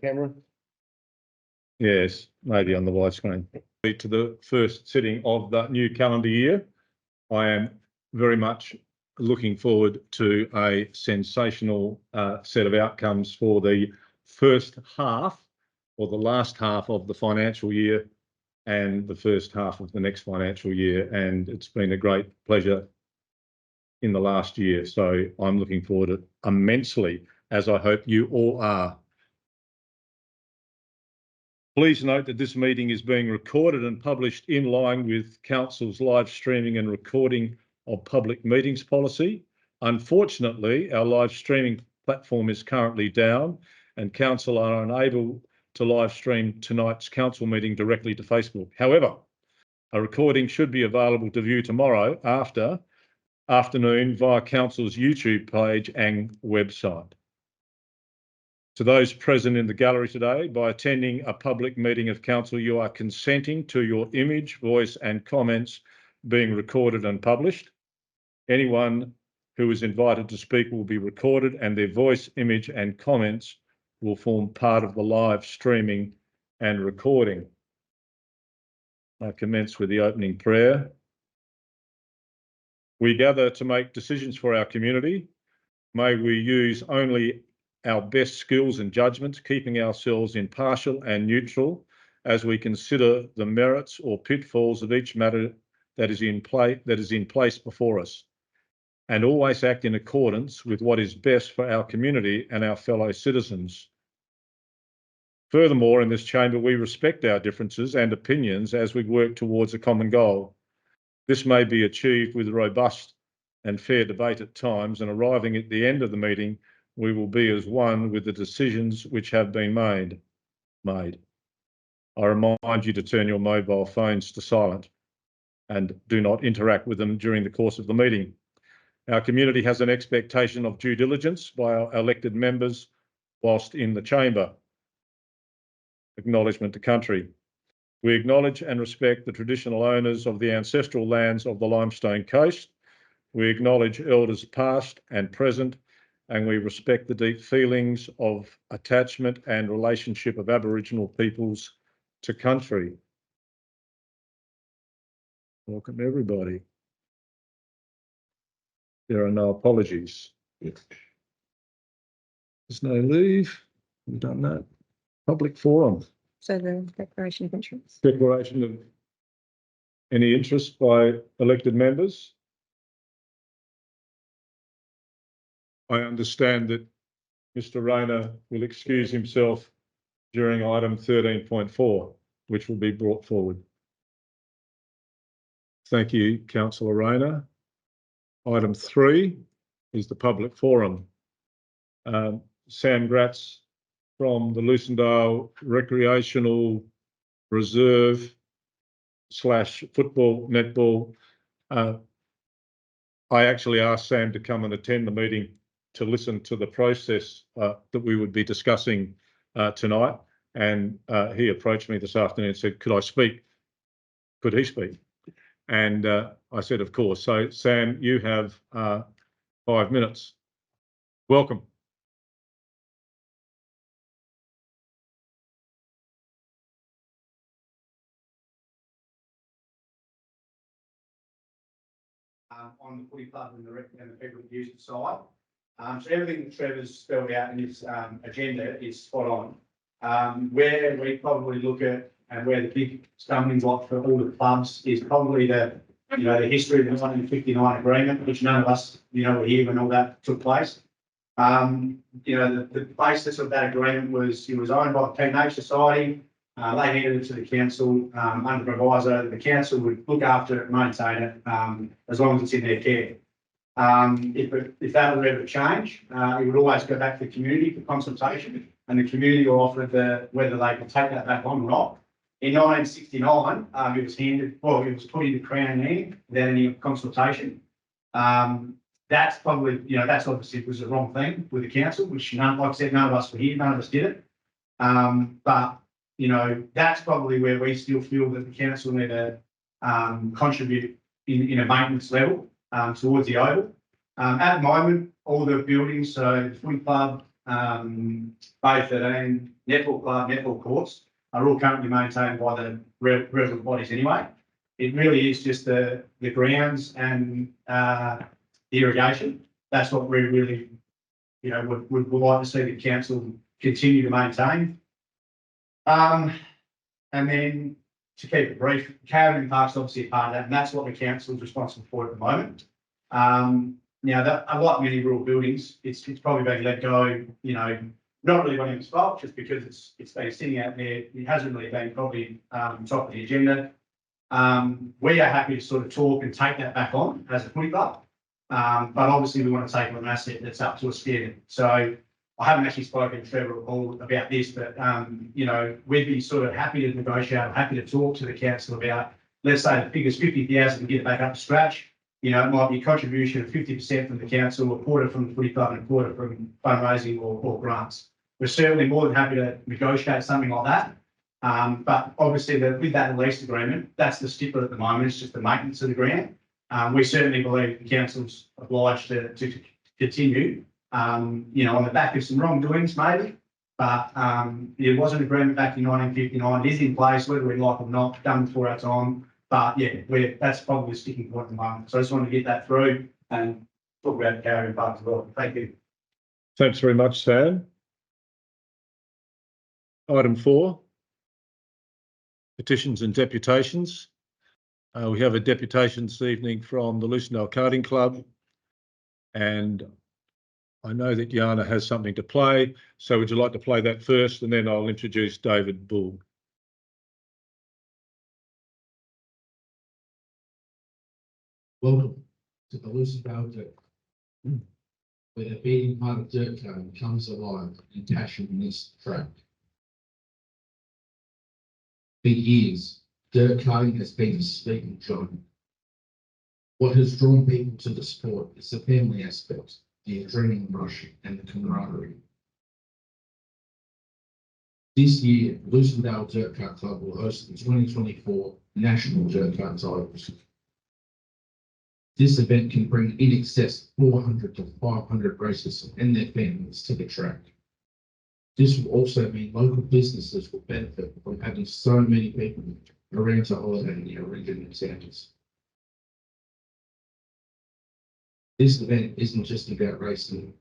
camera? Yes, maybe on the widescreen. To the first sitting of the new calendar year. I am very much looking forward to a sensational set of outcomes for the first half or the last half of the financial year and the first half of the next financial year. And it's been a great pleasure in the last year. So I'm looking forward to it immensely, as I hope you all are. Please note that this meeting is being recorded and published in line with Council's live streaming and recording of public meetings policy. Unfortunately, our live streaming platform is currently down and Council are unable to live stream tonight's Council meeting directly to Facebook. However, a recording should be available to view tomorrow afternoon via Council's YouTube page and website. To those present in the gallery today, by attending a public meeting of Council, you are consenting to your image, voice and comments being recorded and published. Anyone who is invited to speak will be recorded and their voice, image and comments will form part of the live streaming and recording. I commence with the opening prayer. We gather to make decisions for our community. May we use only our best skills and judgments, keeping ourselves impartial and neutral as we consider the merits or pitfalls of each matter that is in place before us, and always act in accordance with what is best for our community and our fellow citizens. Furthermore, in this chamber, we respect our differences and opinions as we work towards a common goal. This may be achieved with robust and fair debate at times, and arriving at the end of the meeting, we will be as one with the decisions which have been made. I remind you to turn your mobile phones to silent and do not interact with them during the course of the meeting. Our community has an expectation of due diligence by our elected members whilst in the chamber. Acknowledgement to country. We acknowledge and respect the traditional owners of the ancestral lands of the Limestone Coast. We acknowledge elders past and present, and we respect the deep feelings of attachment and relationship of Aboriginal peoples to country. Welcome everybody. There are no apologies. There's no leave. We've done that. Public forum. So the declaration of interest. Declaration of any interest by elected members. I understand that Mr. Rayner will excuse himself during item 13.4, which will be brought forward. Thank you, Councillor Rayner. Item 3 is the public forum. Sam Gratz from the Lucindale Recreational Reserve / football, netball. I actually asked Sam to come and attend the meeting to listen to the process that we would be discussing tonight. And he approached me this afternoon and said, could I speak? Could he speak? And I said, of course. So Sam, you have 5 minutes. Welcome. On the footy club and the people that use the side. So everything that Trevor's spelled out in his agenda is spot on. Where we probably look at and where the big stumbling block for all the clubs is probably the history of the 1959 agreement, which none of us were here when all that took place. The basis of that agreement was it was owned by the Teenage Society. They handed it to the council under proviso that the council would look after it, maintain it, as long as it's in their care. If that were ever to change, it would always go back to the community for consultation, and the community will offer whether they could take that back on or not. In 1969, it was put into Crown hand without any consultation. That's probably, that's obviously was the wrong thing with the council, which like I said, none of us were here, none of us did it. But that's probably where we still feel that the council need to contribute in a maintenance level towards the oval. At the moment, all the buildings, so the footy club, Bay 13, netball club, netball courts are all currently maintained by the relevant bodies anyway. It really is just the grounds and the irrigation. That's what we really, would like to see the council continue to maintain. And then to keep it brief, Caravan Park's obviously a part of that, and that's what the council is responsible for at the moment. Like many rural buildings, it's probably been let go, not really running its fault, just because it's been sitting out there. It hasn't really been probably top of the agenda. We are happy to sort of talk and take that back on as a footy club. But obviously we want to take on an asset that's up to a standard. So I haven't actually spoken to Trevor or Paul about this, but, we'd be sort of happy to negotiate, happy to talk to the council about, let's say the figure's 50,000 to get it back up to scratch. It might be a contribution of 50% from the council, a quarter from the footy club and a quarter from fundraising or grants. We're certainly more than happy to negotiate something like that. But obviously with that lease agreement, that's the stickler at the moment. It's just the maintenance of the ground. We certainly believe the council's obliged to continue, on the back of some wrongdoings maybe. But there was an agreement back in 1959. It is in place, whether we like it or not, done before our time. But yeah, that's probably a sticking point at the moment. So I just wanted to get that through and talk about the Caravan Park as well. Thank you. Thanks very much, Sam. Item 4, petitions and deputations. We have a deputation this evening from the Lucindale Karting Club, and I know that Yana has something to play. So would you like to play that first, and then I'll introduce David Bull. Welcome to the Lucindale Dirt, where the beating heart of dirt code comes alive and passion in this track. For years, dirt karting has been a sleeping giant. What has drawn people to the sport is the family aspect, the adrenaline rush, and the camaraderie. This year, Lucindale Dirt Kart Club will host the 2024 National Dirt Kart Titles. This event can bring in excess of 400 to 500 racers and their families to the track. This will also mean local businesses will benefit from having so many people around to holiday in their region and towns. This event isn't just about racing,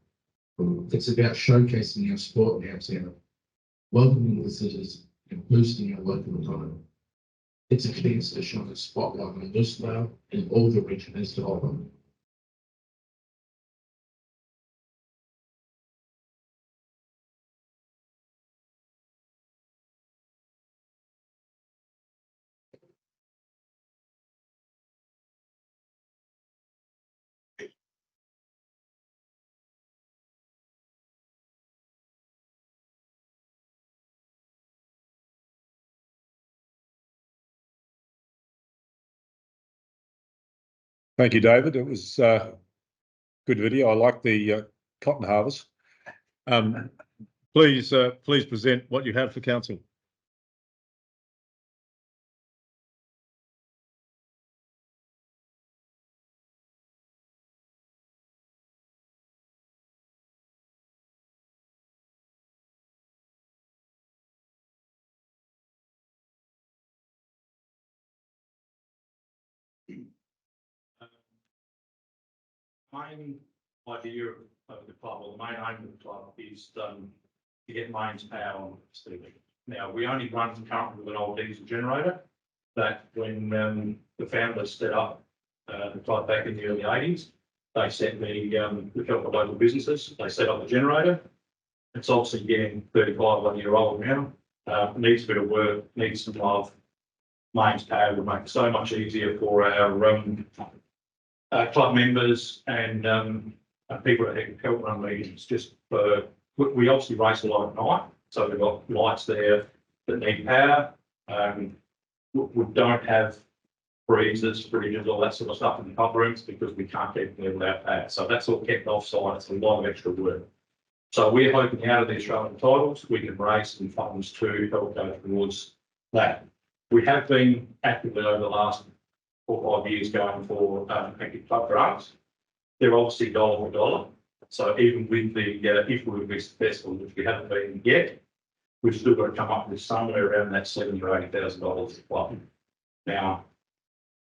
it's about showcasing our sport in our town, welcoming visitors and boosting our local economy. It's a chance to shine a spotlight on Lucindale and all the region has to offer. Thank you, David. It was a good video. I like the cotton harvest. Please present what you have for council. Main idea of the club, or the main aim of the club, is to get mains power on Stevie. Now, we only run currently with an old diesel generator that when the founders set up the club back in the early 80s, they set with help of local businesses, they set up the generator. It's obviously getting 1 year old now. Needs a bit of work, needs some love. Mains power would make it so much easier for our club members and people that help run meetings. Just we obviously race a lot at night, so we've got lights there that need power. We don't have freezers, fridges, all that sort of stuff in the pub rooms because we can't keep them there without power. So that's all kept offside. It's a lot of extra work. So we're hoping out of the Australian titles we can raise some funds to help go towards that. We have been actively over the last 4 or 5 years going for active club grants. They're obviously dollar for dollar. So even with the, if we were to be successful, which we haven't been yet, we've still got to come up with somewhere around that $70,000 or $80,000 a club. Now,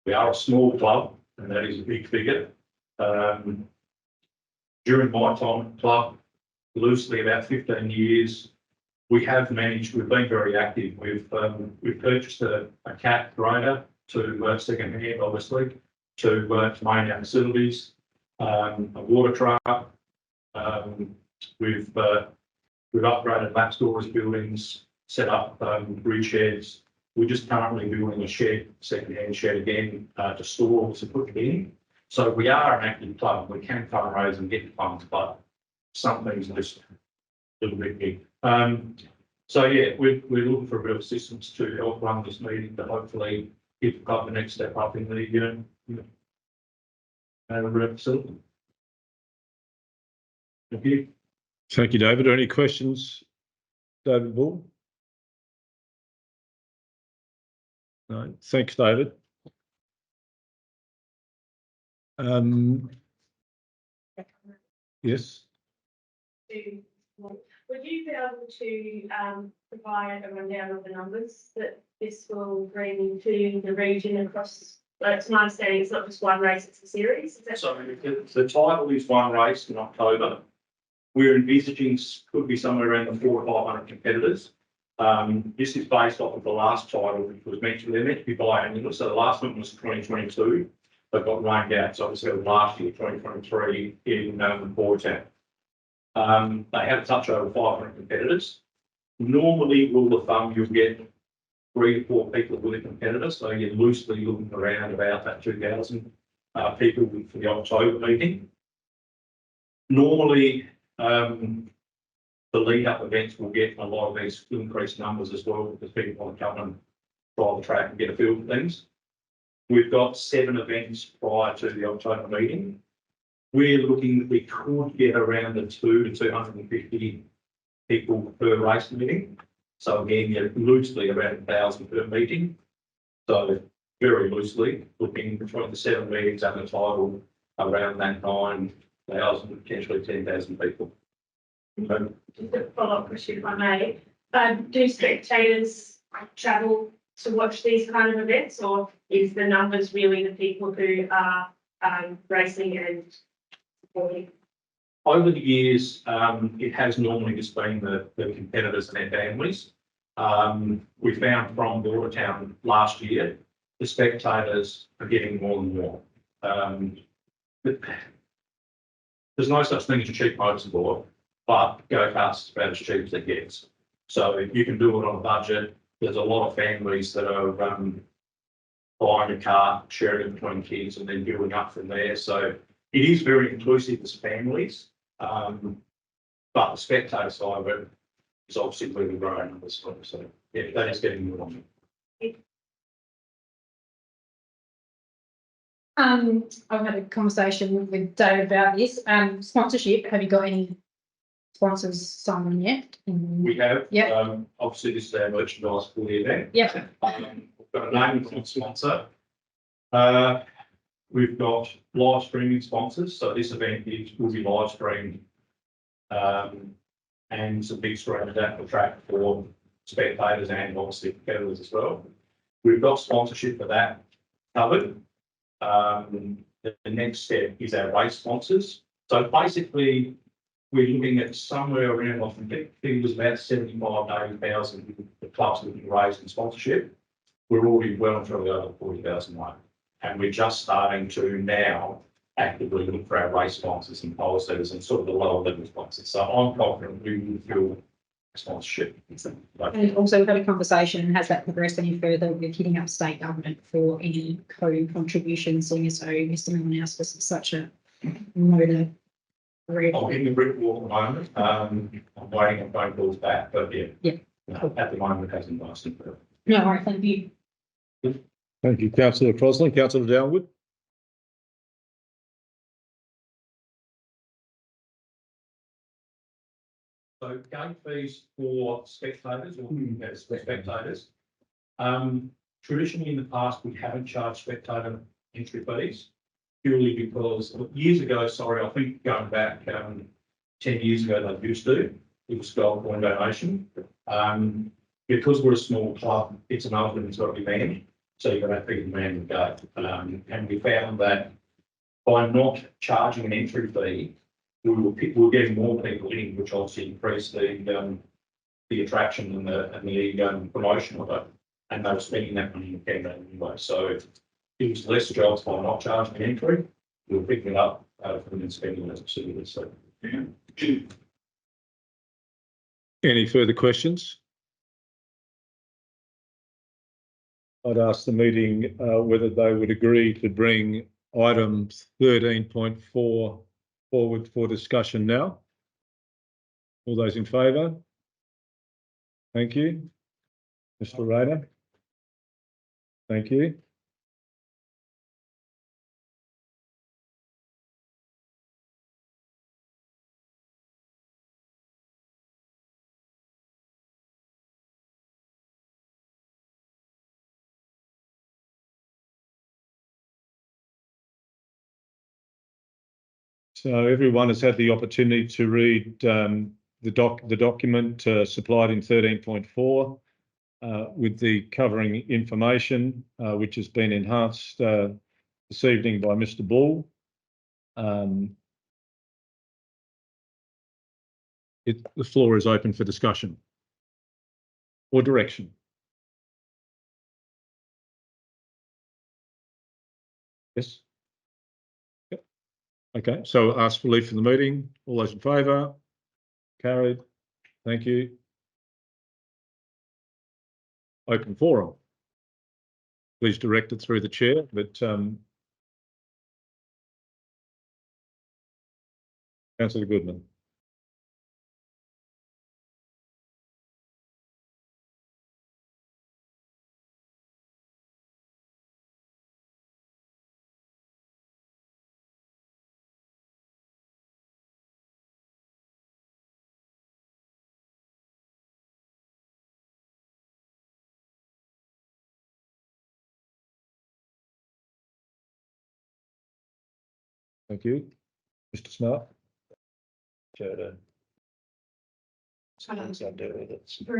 we are a small club, and that is a big figure. During my time at the club, loosely about 15 years, we have managed, we've been very active. We've purchased a cat grader to second hand, obviously, to main our facilities, a water truck. We've upgraded lap storage buildings, set up bridge sheds. We're just currently building a shed, second-hand shed again, to store what's equipment in. So we are an active club. We can fundraise and get funds, but some things are just a little bit big. So yeah, we're looking for a bit of assistance to help run this meeting, to hopefully give the club the next step up in the facility. Thank you. Thank you, David. Are any questions, David Bull? No, thanks, David. Yes. Would you be able to provide a rundown of the numbers that this will bring to the region across? It's my understanding it's not just one race, it's a series. Is that So the title is one race in October. We're envisaging could be somewhere around the 400 or 500 competitors. This is based off of the last title, which was mentioned. They're meant to be biannual. So the last one was 2022, but got rained out. So obviously last year, 2023, in Boytown. They have a touch over 500 competitors. Normally, rule of thumb, you'll get 3 to 4 people with a competitor. So you're loosely looking around about that 2,000 people for the October meeting. Normally, the lead-up events will get a lot of these increased numbers as well, because people want to come and try the track and get a feel for things. We've got 7 events prior to the October meeting. We're looking that we could get around the 200 to 250 people per race meeting. So again, you're loosely around 1,000 per meeting. So very loosely looking between the 7 meetings and the title around that 9,000, potentially 10,000 people. Okay. just a follow-up question, if I may? Do spectators travel to watch these kind of events, or is the numbers really the people who are racing and supporting? Over the years, it has normally just been the competitors and their families. We found from Boytown last year, the spectators are getting more and more. But there's no such thing as a cheap motorsport, but go-karts is about as cheap as it gets. So if you can do it on a budget, there's a lot of families that are buying a car, sharing it between kids, and then building up from there. So it is very inclusive as families, but the spectator side of it is obviously really growing numbers. So yeah, that is getting more. I've had a conversation with David about this. Sponsorship, have you got any sponsors signed on yet? We have, Yeah. obviously this is our merchandise for the event. Yep. We've got a name of sponsor. We've got live streaming sponsors. So this event will be live streamed. And some big screen adaptive track for spectators and obviously competitors as well. We've got sponsorship for that covered. The next step is our race sponsors. So basically, we're looking at somewhere around, I think it was about 75,000 to 80,000 the clubs looking to raise in sponsorship. We're already well and truly over 40,000 one. And we're just starting to now actively look for our race sponsors and policies and sort of the lower level sponsors. So I'm confident we will fill sponsorship. And also we've had a conversation, has that progressed any further with hitting up state government for any co-contributions, seeing as though Mr. Milanauskas is such a motor? I'm in the brick wall at the moment. I'm waiting on phone calls back, but yeah. At the moment, it hasn't lasted. No, all right, thank you. Thank you, Councillor Crosland. Councillor Downwood. So gate fees for spectators or spectators. Traditionally in the past, we haven't charged spectator entry fees. purely because years ago, sorry, I think going back 10 years ago, they used to. It was gold coin donation. Because we're a small club, it's an open, it's got to be manned. So you've got to have people man the gate. And we found that by not charging an entry fee, we're getting more people in, which obviously increased the attraction and the promotion of it. And they were spending that money in Canada anyway. So it was less jobs by not charging an entry. We were picking it up from the spending as a city. So, yeah. Any further questions? I'd ask the meeting whether they would agree to bring item 13.4 forward for discussion now. All those in favour? Thank you. Mr. Rayner? Thank you. So everyone has had the opportunity to read the document supplied in 13.4 with the covering information, which has been enhanced this evening by Mr. Ball. The floor is open for discussion or direction. Yes. Yep. Okay, so ask for leave from the meeting. All those in favour? Carried. Thank you. Open forum. Please direct it through the chair, but Councillor Goodman. Thank you. Mr. Smart. Through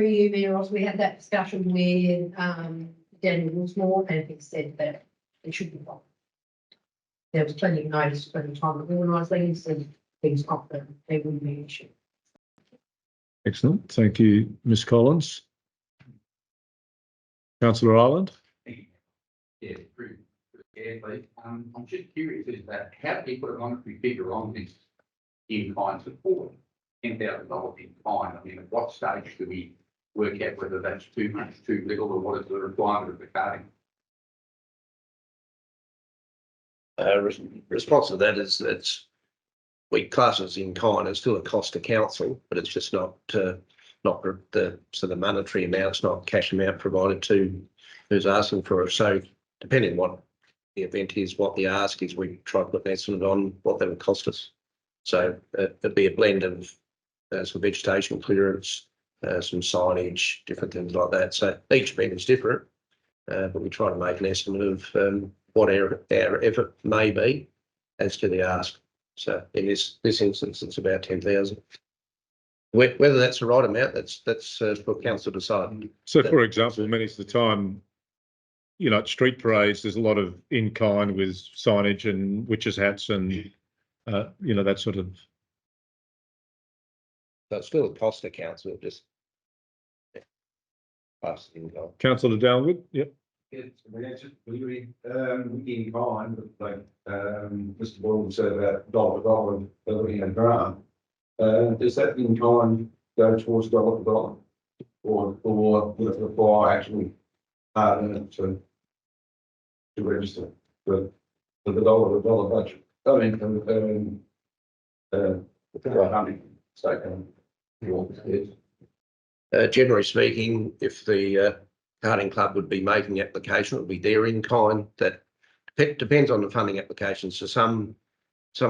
you, Mayor Ross, we had that discussion with Daniel Wilsmore, and he said that it should be fine. There was plenty of notice, plenty of time to organise things, and things up there, they wouldn't be an issue. Excellent. Thank you, Ms. Collins. Councillor Ireland. Yeah, pretty carefully. I'm just curious is that how do you put a monetary figure on this in kind support? $10,000 in kind. I mean, at what stage do we work out whether that's too much, too little, or what is the requirement of the carding? Response to that is it's we class it as in kind. It's still a cost to council, but it's just not the sort of monetary amount. It's not cash amount provided to who's asking for it. So depending on what the event is, what the ask is, we try to put an estimate on what that would cost us. So it'd be a blend of some vegetation clearance, some signage, different things like that. So each event is different, but we try to make an estimate of what our effort may be as to the ask. So in this instance, it's about 10,000. Whether that's the right amount, that's for council to decide. So, for example, many of the time, you know, at street parades, there's a lot of in kind with signage and witches' hats and you know, that sort of. So it's still a cost to council, just pass it in. Councillor Downwood, yep. It's really in mind, like Mr. Ball said about dollar for dollar building a grant. Does that in kind go towards dollar for dollar, or would it require actually to register for the dollar for dollar budget? I mean, Generally speaking, if the karting club would be making the application, it would be their in kind. That depends on the funding application. So some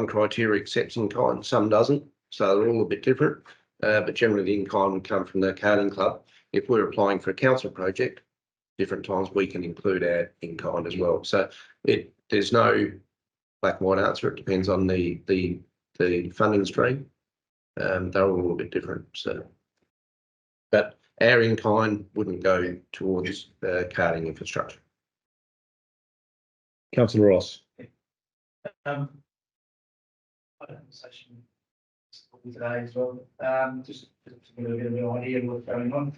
criteria accepts in kind, some doesn't. So they're all a bit different. But generally the in kind would come from the karting club. If we're applying for a council project, different times we can include our in kind as well. So there's no black and white answer. It depends on the funding stream. They're all a little bit different, so. But our in-kind wouldn't go towards carding infrastructure. Councillor Ross. I had a conversation today as well, just to get a bit of an idea of what's going on.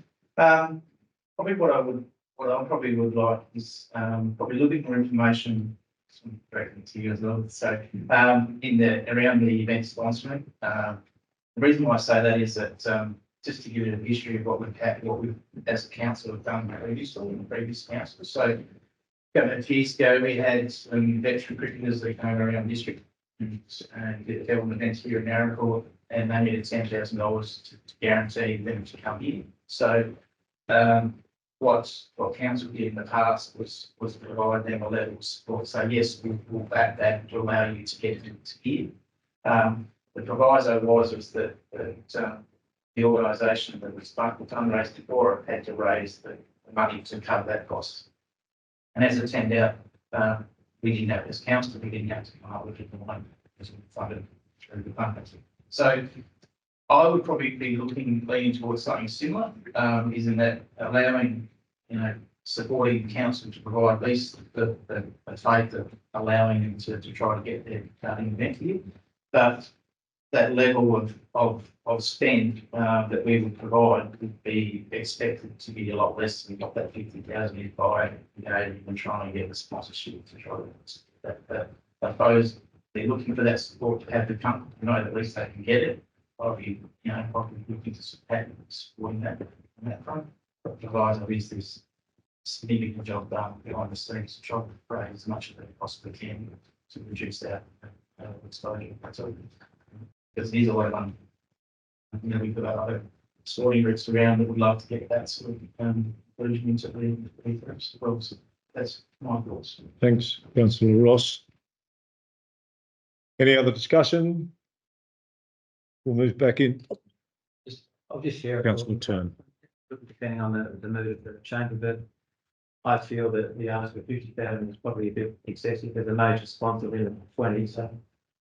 Probably what I probably would like is, probably a little bit more information, some directly to you as well. So, around the event sponsoring. The reason why I say that is that, just to give you a history of what we've as a council have done previously in the previous council. So, a few years ago, we had some veteran cricketers that came around district and did held events here in Narrabri, and they needed $10,000 to guarantee them to come in. So, what council did in the past was provide them a level of support. So yes, we'll back that to allow you to get into here. The proviso was that the organisation that was fundraising for it had to raise the money to cover that cost. And as it turned out, we didn't have, as council, we didn't have to come up with it alone because we funded through the fundraising. So I would probably be leaning towards something similar, is in that allowing, supporting council to provide at least the faith of allowing them to try to get their carding event here. But that level of spend that we would provide would be expected to be a lot less than what that 50,000 is by even trying to get the sponsorship to try to I suppose they're looking for that support to have the company know that at least they can get it. Probably looking to support that on that front. But the proviso is this significant job done behind the scenes to try to raise as much as they possibly can to reduce that exposure. That's all. Because it is a lot of money. We've got other sporting groups around that would love to get that sort of version into the ethos as well. So that's my thoughts. Thanks, Councillor Ross. Any other discussion? We'll move back in. I'll just share. Councillor Turn. Depending on the mood of the chamber, but I feel that the ask of 50,000 is probably a bit excessive. There's a major sponsor in the 20, so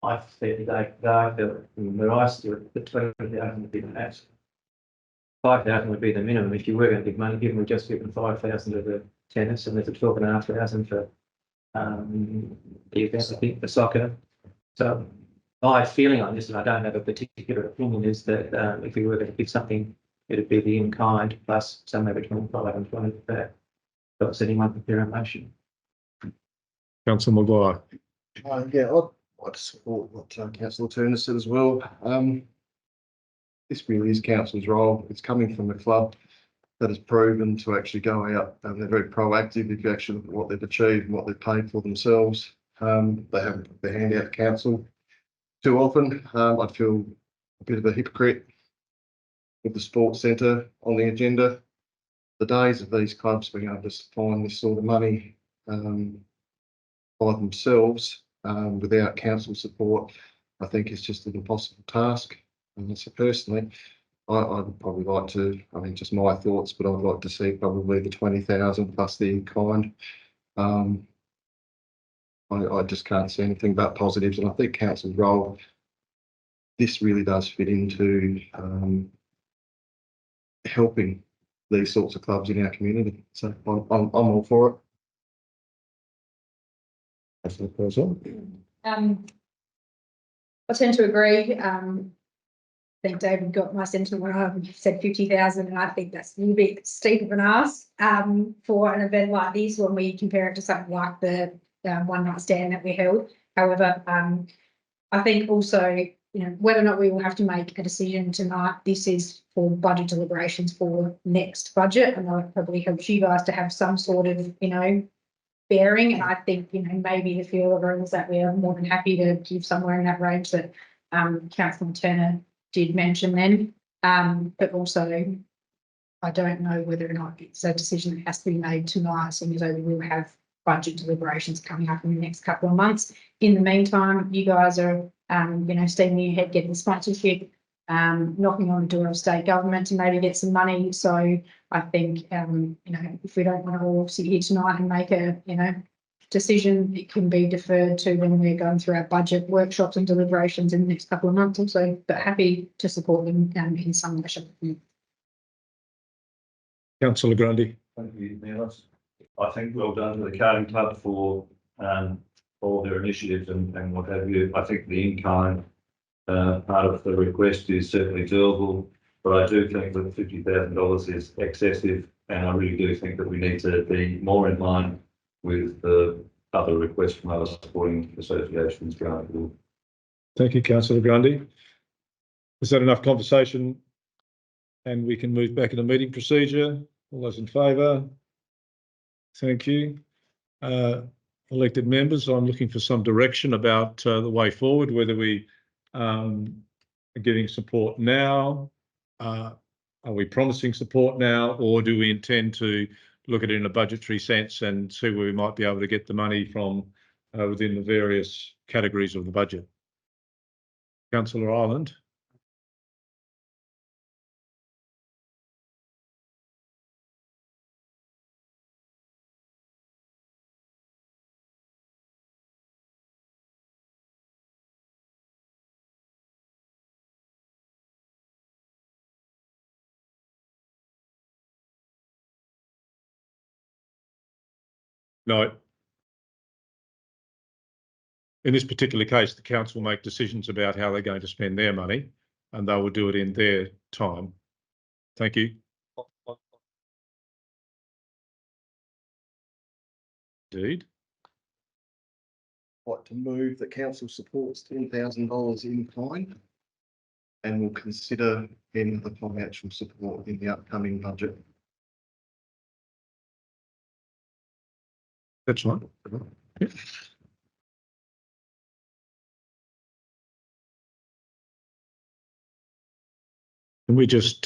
I said today, where I stood, the 20,000 would be the max. 5,000 would be the minimum. If you were going to give money, given we just given 5,000 to the tennis and there's a 12,500 for the events, I think, for soccer. So my feeling on this, and I don't have a particular opinion, is that if we were going to give something, it'd be the in-kind plus somewhere between 5 and 20 for that. Does anyone prepare a motion? Councillor Maguire. Yeah, I'd like to support what Councillor Turner said as well. This really is council's role. It's coming from a club that has proven to actually go out and they're very proactive. If you actually look at what they've achieved and what they've paid for themselves, they haven't put their hand out to council too often. I'd feel a bit of a hypocrite with the sports centre on the agenda. The days of these clubs being able to find this sort of money by themselves without council support, I think is just an impossible task. And so personally, I'd probably like to, I mean, just my thoughts, but I'd like to see probably the 20,000 plus the in-kind. I just can't see anything but positives, and I think council's role, this really does fit into helping these sorts of clubs in our community. So I'm all for it. I tend to agree. I think David got my sentiment when I said 50,000, and I think that's a little bit steep of an ask for an event like this when we compare it to something like the one night stand that we held. However, I think also, whether or not we will have to make a decision tonight, this is for budget deliberations for next budget, and that probably helps you guys to have some sort of, bearing. And I think, maybe the few of rooms that we are more than happy to give somewhere in that range that Councillor Turner did mention then. But also, I don't know whether or not it's a decision that has to be made tonight, seeing as though we will have budget deliberations coming up in the next couple of months. In the meantime, you guys are, steaming ahead, getting sponsorship, knocking on the door of state government to maybe get some money. So I think, if we don't want to all sit here tonight and make a, decision, it can be deferred to when we're going through our budget workshops and deliberations in the next couple of months or so, but happy to support them in some measure. Councillor Grundy. Thank you, Neil. I think well done to the Karting Club for all their initiatives and what have you. I think the in-kind part of the request is certainly doable, but I do think that $50,000 is excessive, and I really do think that we need to be more in line with the other requests from other supporting associations going forward. Thank you, Councillor Grundy. Is that enough conversation? And we can move back into meeting procedure. All those in favour? Thank you. Elected members, I'm looking for some direction about the way forward, whether we are giving support now, are we promising support now, or do we intend to look at it in a budgetary sense and see where we might be able to get the money from within the various categories of the budget? Councillor Ireland. No. In this particular case, the council make decisions about how they're going to spend their money, and they will do it in their time. Thank you. Indeed. Like to move that council supports $10,000 in kind, and will consider any other financial support in the upcoming budget. That's right. Yeah. Can we just,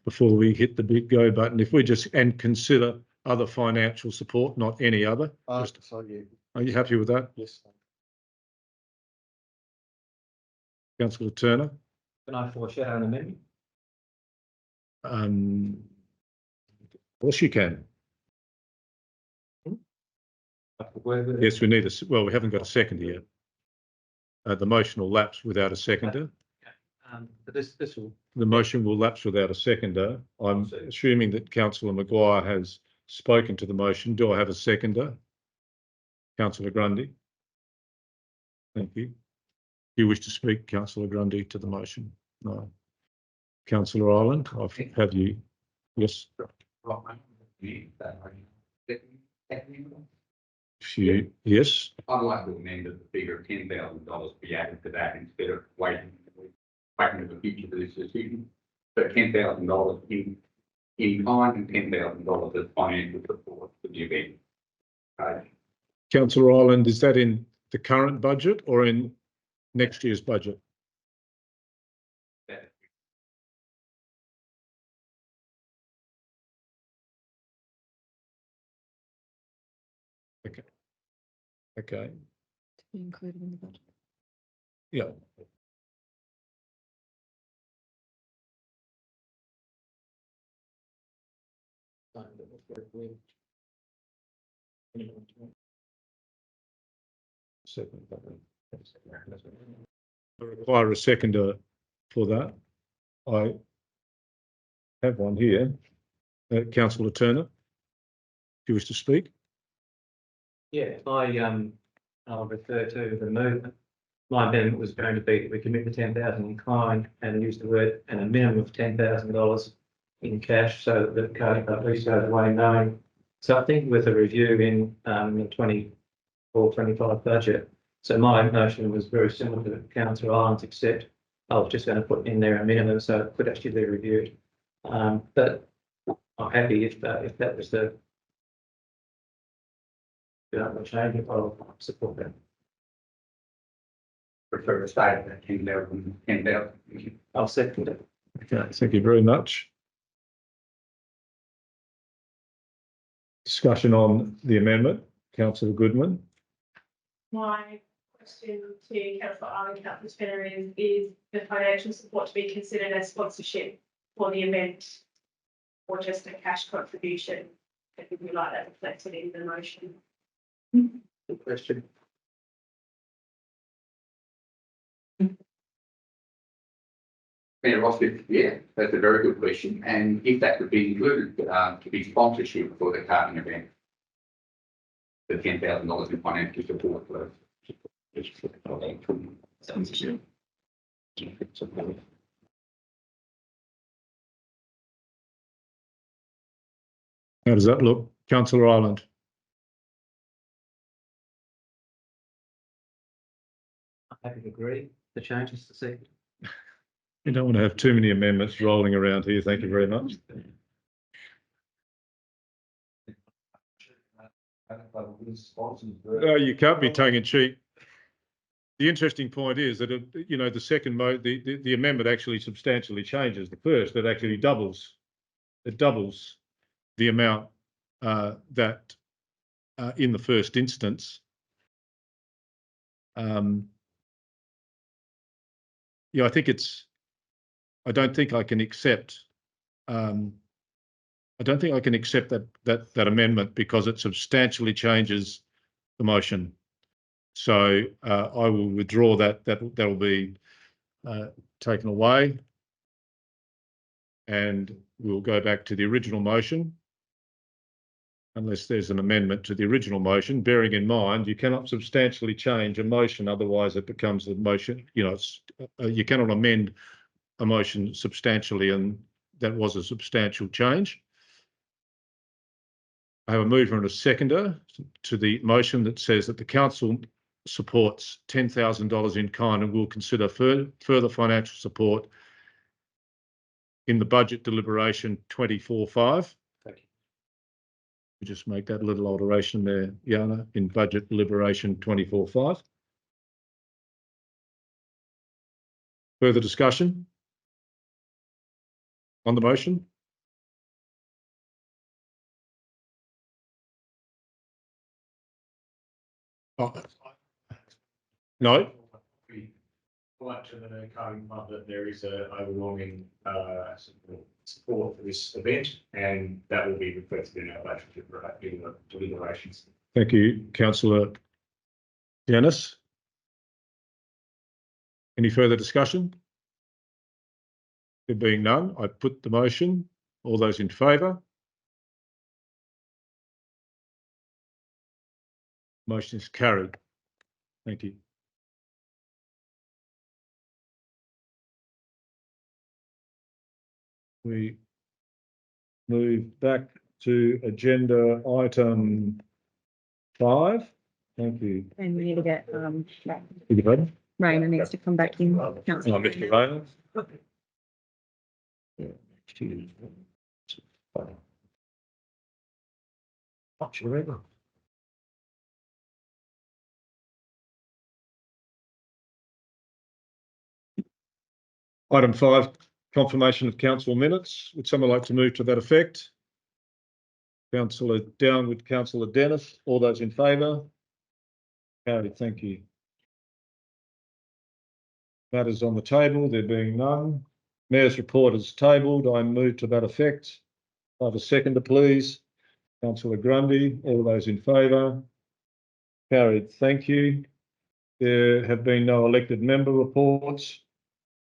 before we hit the big go button, if we just consider other financial support, not any other? So yeah. Are you happy with that? Yes. Councillor Turner? Can I foreshadow an amendment? Of course you can. Yes, we need well, we haven't got a seconder yet. The motion will lapse without a seconder. But this will. The motion will lapse without a seconder. I'm assuming that Councillor Maguire has spoken to the motion. Do I have a seconder? Councillor Grundy. Thank you. Do you wish to speak, Councillor Grundy, to the motion? No. Councillor Ireland, have you? Yes. Yes. I'd like to amend the figure of $10,000 be added to that instead of waiting to the future for this decision. So $10,000 in kind and $10,000 as financial support for the event. Councillor Ireland, is that in the current budget or in next year's budget? Okay. Okay. To be included in the budget. Yeah. I require a seconder for that. I have one here. Councillor Turner, do you wish to speak? Yeah, I'll refer to the movement. My amendment was going to be that we commit the 10,000 in kind and use the word and a minimum of $10,000 in cash, so that the code at least goes away knowing. So I think with a review in the 24-25 budget. So my motion was very similar to Councillor Ireland's, except I was just going to put in there a minimum so it could actually be reviewed. But I'm happy if that was the change, I'll support that. Prefer to stay at 10,000. I'll second it. Okay, thank you very much. Discussion on the amendment, Councillor Goodman. My question to Councillor Ireland, Councillor Spinner is the financial support to be considered as sponsorship for the event or just a cash contribution? If we like that reflected in the motion. Good question. Mayor Rossby, yeah, that's a very good question. And if that could be included, to be sponsorship for the karting event. The $10,000 in financial support for. How does that look, councillor Ireland? I'm happy to agree. The changes to see. You don't want to have too many amendments rolling around here. Thank you very much. No, you can't be tongue in cheek. The interesting point is that, you know, the second the amendment actually substantially changes the first. It actually doubles. It doubles the amount that in the first instance. Yeah, I think it's. I don't think I can accept. I don't think I can accept that amendment because it substantially changes the motion. So I will withdraw that. That will be taken away, and we'll go back to the original motion, unless there's an amendment to the original motion. Bearing in mind, you cannot substantially change a motion, otherwise it becomes a motion. You know, you cannot amend a motion substantially, and that was a substantial change. I have a mover and a seconder to the motion that says that the council supports $10,000 in kind and will consider further financial support in the budget deliberation 24/5. Thank you. We just make that little alteration there, Jana, in budget deliberation 24/5. Further discussion on the motion? Oh. No. Like to the karting club that there is a overwhelming support for this event, and that will be reflected in our budget deliberations. Thank you, councillor Yanis. Any further discussion? There being none, I put the motion. All those in favour? Motion is carried. Thank you. We move back to agenda item 5. Thank you. And we need to get, Beg your pardon? Raina needs to come back in. Councillor. Mr. Rayner. Item 5, confirmation of council minutes. Would someone like to move to that effect? Councillor Downward, councillor Dennis. All those in favour? Carried. Thank you. Matters on the table, there being none. Mayor's report is tabled. I move to that effect. I have a seconder, please. Councillor Grundy. All those in favour? Carried. Thank you. There have been no elected member reports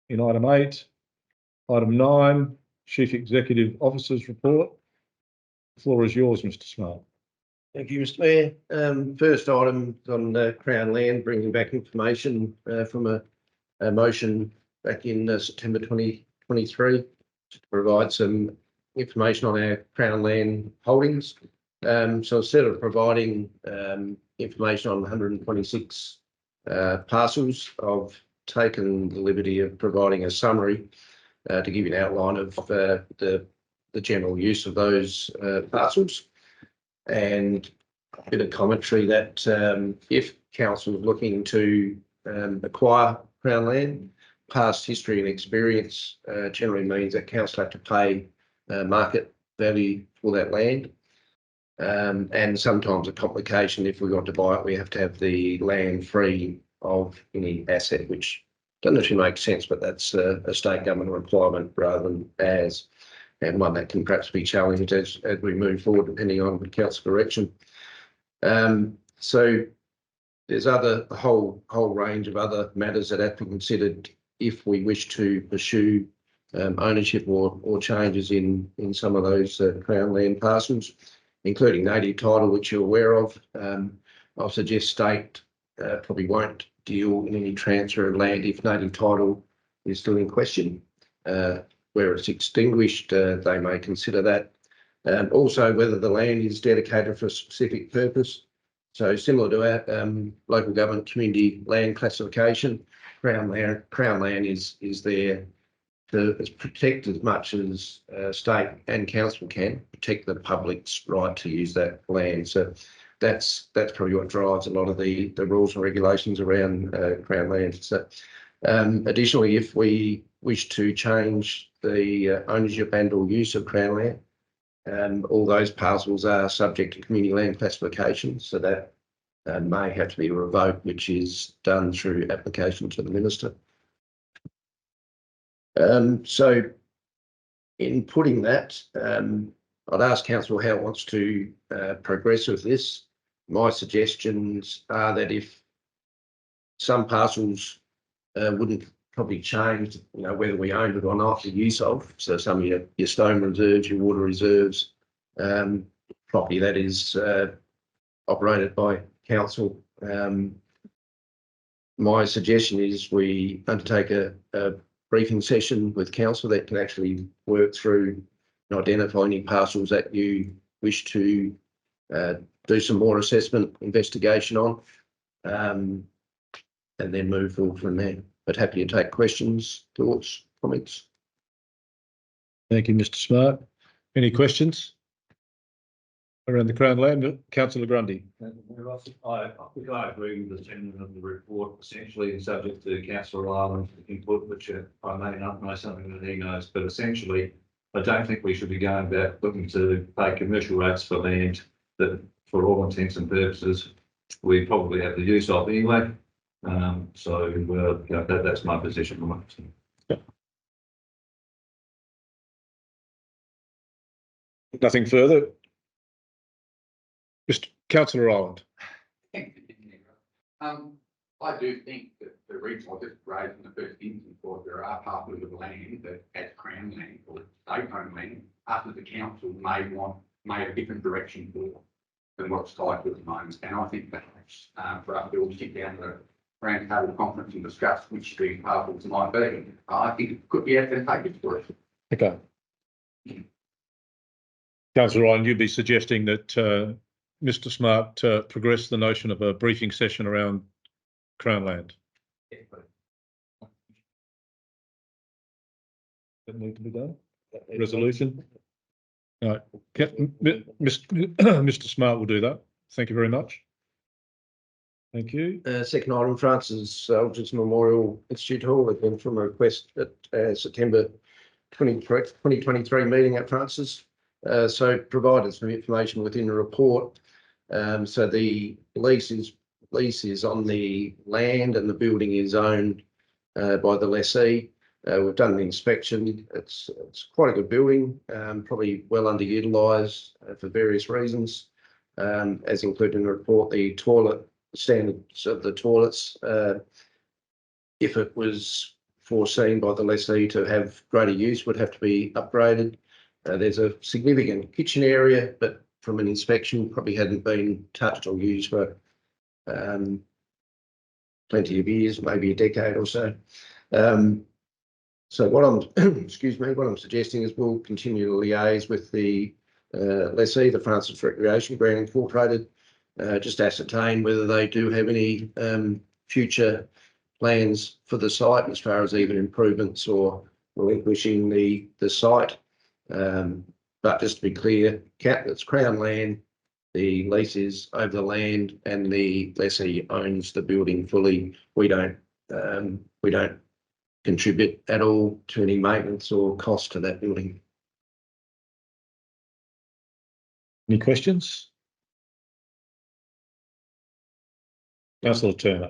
in item 8. Item 9, Chief Executive Officer's report. The floor is yours, Mr. Smart. Thank you, Mr. Mayor. First item on Crown Land, bringing back information from a motion back in September 2023 to provide some information on our Crown Land holdings. So instead of providing information on 126 parcels, I've taken the liberty of providing a summary to give you an outline of the general use of those parcels, and a bit of commentary that if council is looking to acquire Crown Land, past history and experience generally means that council have to pay market value for that land. And sometimes a complication, if we want to buy it, we have to have the land free of any asset, which doesn't actually make sense, but that's a state government requirement rather than as, and one that can perhaps be challenged as we move forward, depending on the council direction. So there's a whole range of other matters that have to be considered if we wish to pursue ownership or changes in some of those Crown land parcels, including native title, which you're aware of. I'll suggest state probably won't deal in any transfer of land if native title is still in question. Where it's extinguished, they may consider that. Also, whether the land is dedicated for a specific purpose. So similar to our local government community land classification, Crown land is there to protect as much as state and council can, protect the public's right to use that land. So that's probably what drives a lot of the rules and regulations around Crown land. So additionally, if we wish to change the ownership and or use of Crown land, all those parcels are subject to community land classification, so that may have to be revoked, which is done through application to the minister. So in putting that, I'd ask council how it wants to progress with this. My suggestions are that if some parcels wouldn't probably change, whether we owned it or not, the use of, so some of your stone reserves, your water reserves, property that is operated by council. My suggestion is we undertake a briefing session with council that can actually work through and identify any parcels that you wish to do some more assessment investigation on, and then move forward from there. But happy to take questions, thoughts, comments. Thank you, Mr. Smart. Any questions around the Crown land? Councillor Grundy. I think I agree with the sentiment of the report, essentially subject to Councillor Ireland's input, which I may not know something that he knows, but essentially I don't think we should be going about looking to pay commercial rates for land that, for all intents and purposes, we probably have the use of anyway. That's my position. Nothing further. Mr. Councillor Ireland. I do think that the reason I just raised in the first instance was there are parcels of land that as Crown land or state-owned land, after the council may have a different direction for than what's tied to at the moment. And I think perhaps for us to all sit down at a round table conference and discuss which these parcels might be, I think it could be advantageous for us. Okay. Councillor Ryan, you'd be suggesting that Mr. Smart progress the notion of a briefing session around Crown land? That need to be done? Resolution? All right. Mr. Smart will do that. Thank you very much. Thank you. Second item, Francis Soldiers Memorial Institute Hall, again from a request at September 2023 meeting at Francis. So provided some information within the report. So the lease is on the land and the building is owned by the lessee. We've done an inspection. It's quite a good building, probably well underutilised for various reasons. As included in the report, the toilet standards of the toilets, if it was foreseen by the lessee to have greater use, would have to be upgraded. There's a significant kitchen area, but from an inspection probably hadn't been touched or used for plenty of years, maybe a decade or so. So what I'm, what I'm suggesting is we'll continue to liaise with the lessee, the Francis Recreation Ground Incorporated, just ascertain whether they do have any future plans for the site as far as even improvements or relinquishing the site. But just to be clear, it's Crown land, the lease is over the land and the lessee owns the building fully. We don't contribute at all to any maintenance or cost to that building. Any questions? Councillor Turner.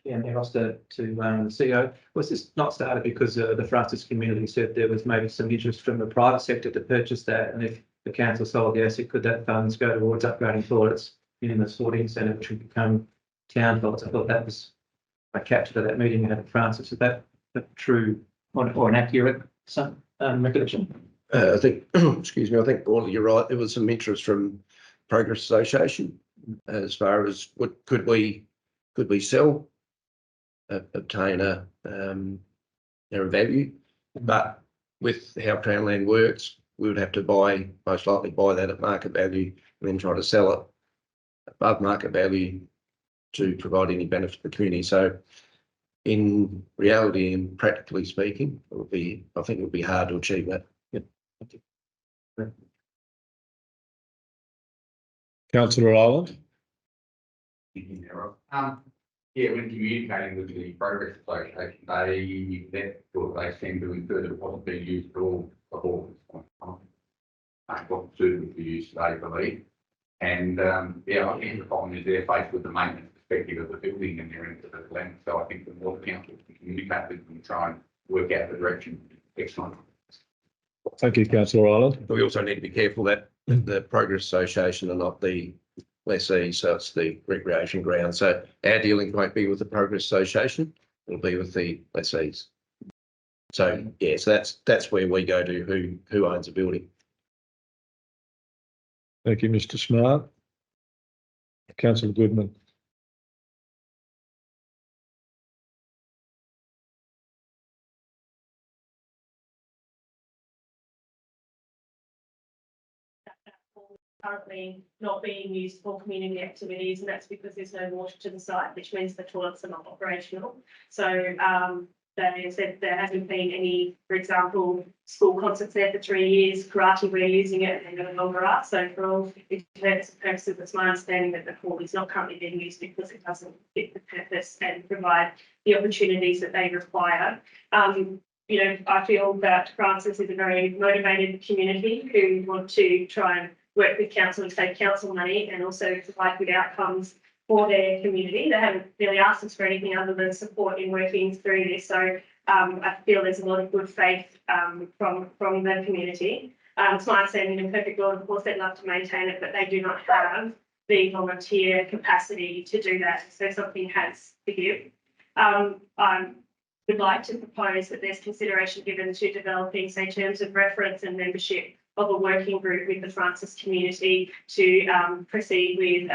Yeah, and also to the CEO, was this not started because the Francis community said there was maybe some interest from the private sector to purchase that, and if the council sold the asset, could that funds go towards upgrading toilets in the sporting centre, which would become town lots. I thought that was, I captured at that meeting we had in Francis. Is that a true or an accurate recollection? I think, excuse me, I think, Paul, you're right. There was some interest from Progress Association as far as what could we sell, obtain a value, but with how Crownland works, we would have to most likely buy that at market value and then try to sell it above market value to provide any benefit to the community. So in reality and practically speaking, I think it would be hard to achieve that. Councillor Ireland. Yeah, when communicating with the Progress Association, they seem to infer that it wasn't being used at all before this point in time. What suited for use today, I believe. And yeah, I think the problem is they're faced with the maintenance perspective of the building and they're into the land. So I think the more the council can communicate with them and try and work out the direction. Excellent. Thank you, Councillor Ireland. We also need to be careful that the Progress Association are not the lessee, so it's the recreation ground. So our dealing won't be with the Progress Association, it'll be with the lessees. So yeah, so that's where we go to who owns a building. Thank you, Mr. Smart. Councillor Goodman. Currently not being used for community activities, and that's because there's no water to the site, which means the toilets are not operational. So they said there hasn't been any, for example, school concerts there for 3 years, karate, we're using it and they no longer are. So for all intents and purposes, it's my understanding that the pool is not currently being used because it doesn't fit the purpose and provide the opportunities that they require. You know, I feel that Francis is a very motivated community who want to try and work with council and save council money and also provide good outcomes for their community. They haven't really asked us for anything other than support in working through this. So I feel there's a lot of good faith from the community. It's my understanding in perfect world, of course, they'd love to maintain it, but they do not have the volunteer capacity to do that. So something has to give. I would like to propose that there's consideration given to developing, say, terms of reference and membership of a working group with the Francis community to proceed with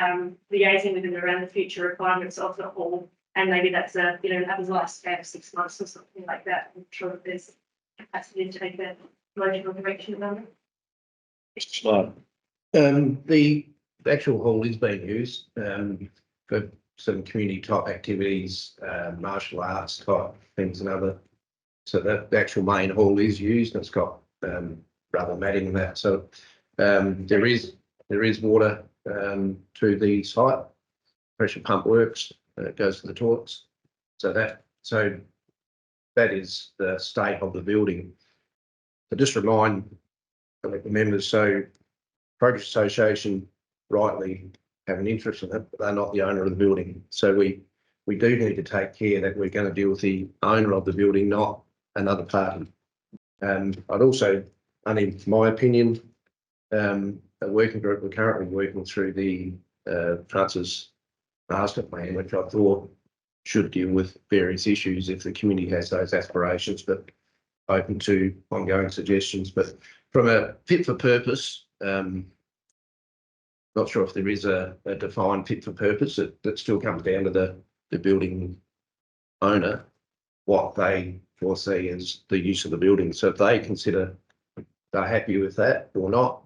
liaising with them around the future requirements of the hall. And maybe that's have a lifespan of 6 months or something like that. I'm sure that there's capacity to take that logical direction about it. Smart. The actual hall is being used for some community type activities, martial arts type things and other. So the actual main hall is used and it's got rubber matting and that. So there is water to the site. Pressure pump works. It goes to the toilets. So that is the state of the building. So just remind the members. So Progress Association rightly have an interest in it, but they're not the owner of the building. So we do need to take care that we're going to deal with the owner of the building, not another party. I'd also, in my opinion, a working group we're currently working through the Francis Master Plan, which I thought should deal with various issues if the community has those aspirations, but open to ongoing suggestions. But from a fit for purpose, not sure if there is a defined fit for purpose. That still comes down to the building owner, what they foresee as the use of the building. So if they consider they're happy with that or not,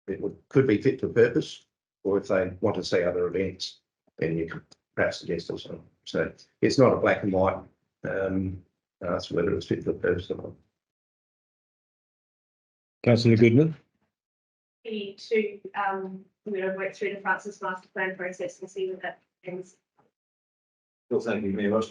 it could be fit for purpose, or if they want to see other events, then you could perhaps suggest or something. So it's not a black and white answer whether it's fit for purpose or not. Councillor Goodman. To work through the Francis Master Plan process and see what that ends. Well, thank you very much.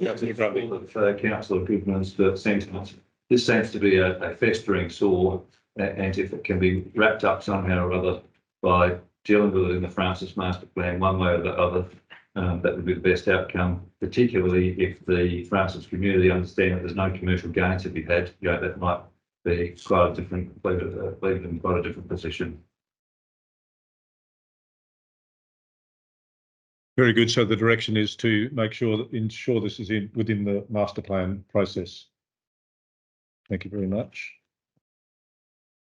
For Councillor Goodman's sentiments. This seems to be a festering sore, and if it can be wrapped up somehow or other by dealing with it in the Francis Master Plan one way or the other, that would be the best outcome, particularly if the Francis community understand that there's no commercial gain to be had. You know, that might be quite a different, leave it in quite a different position. Very good. So the direction is to make sure that ensure this is within the master plan process. Thank you very much.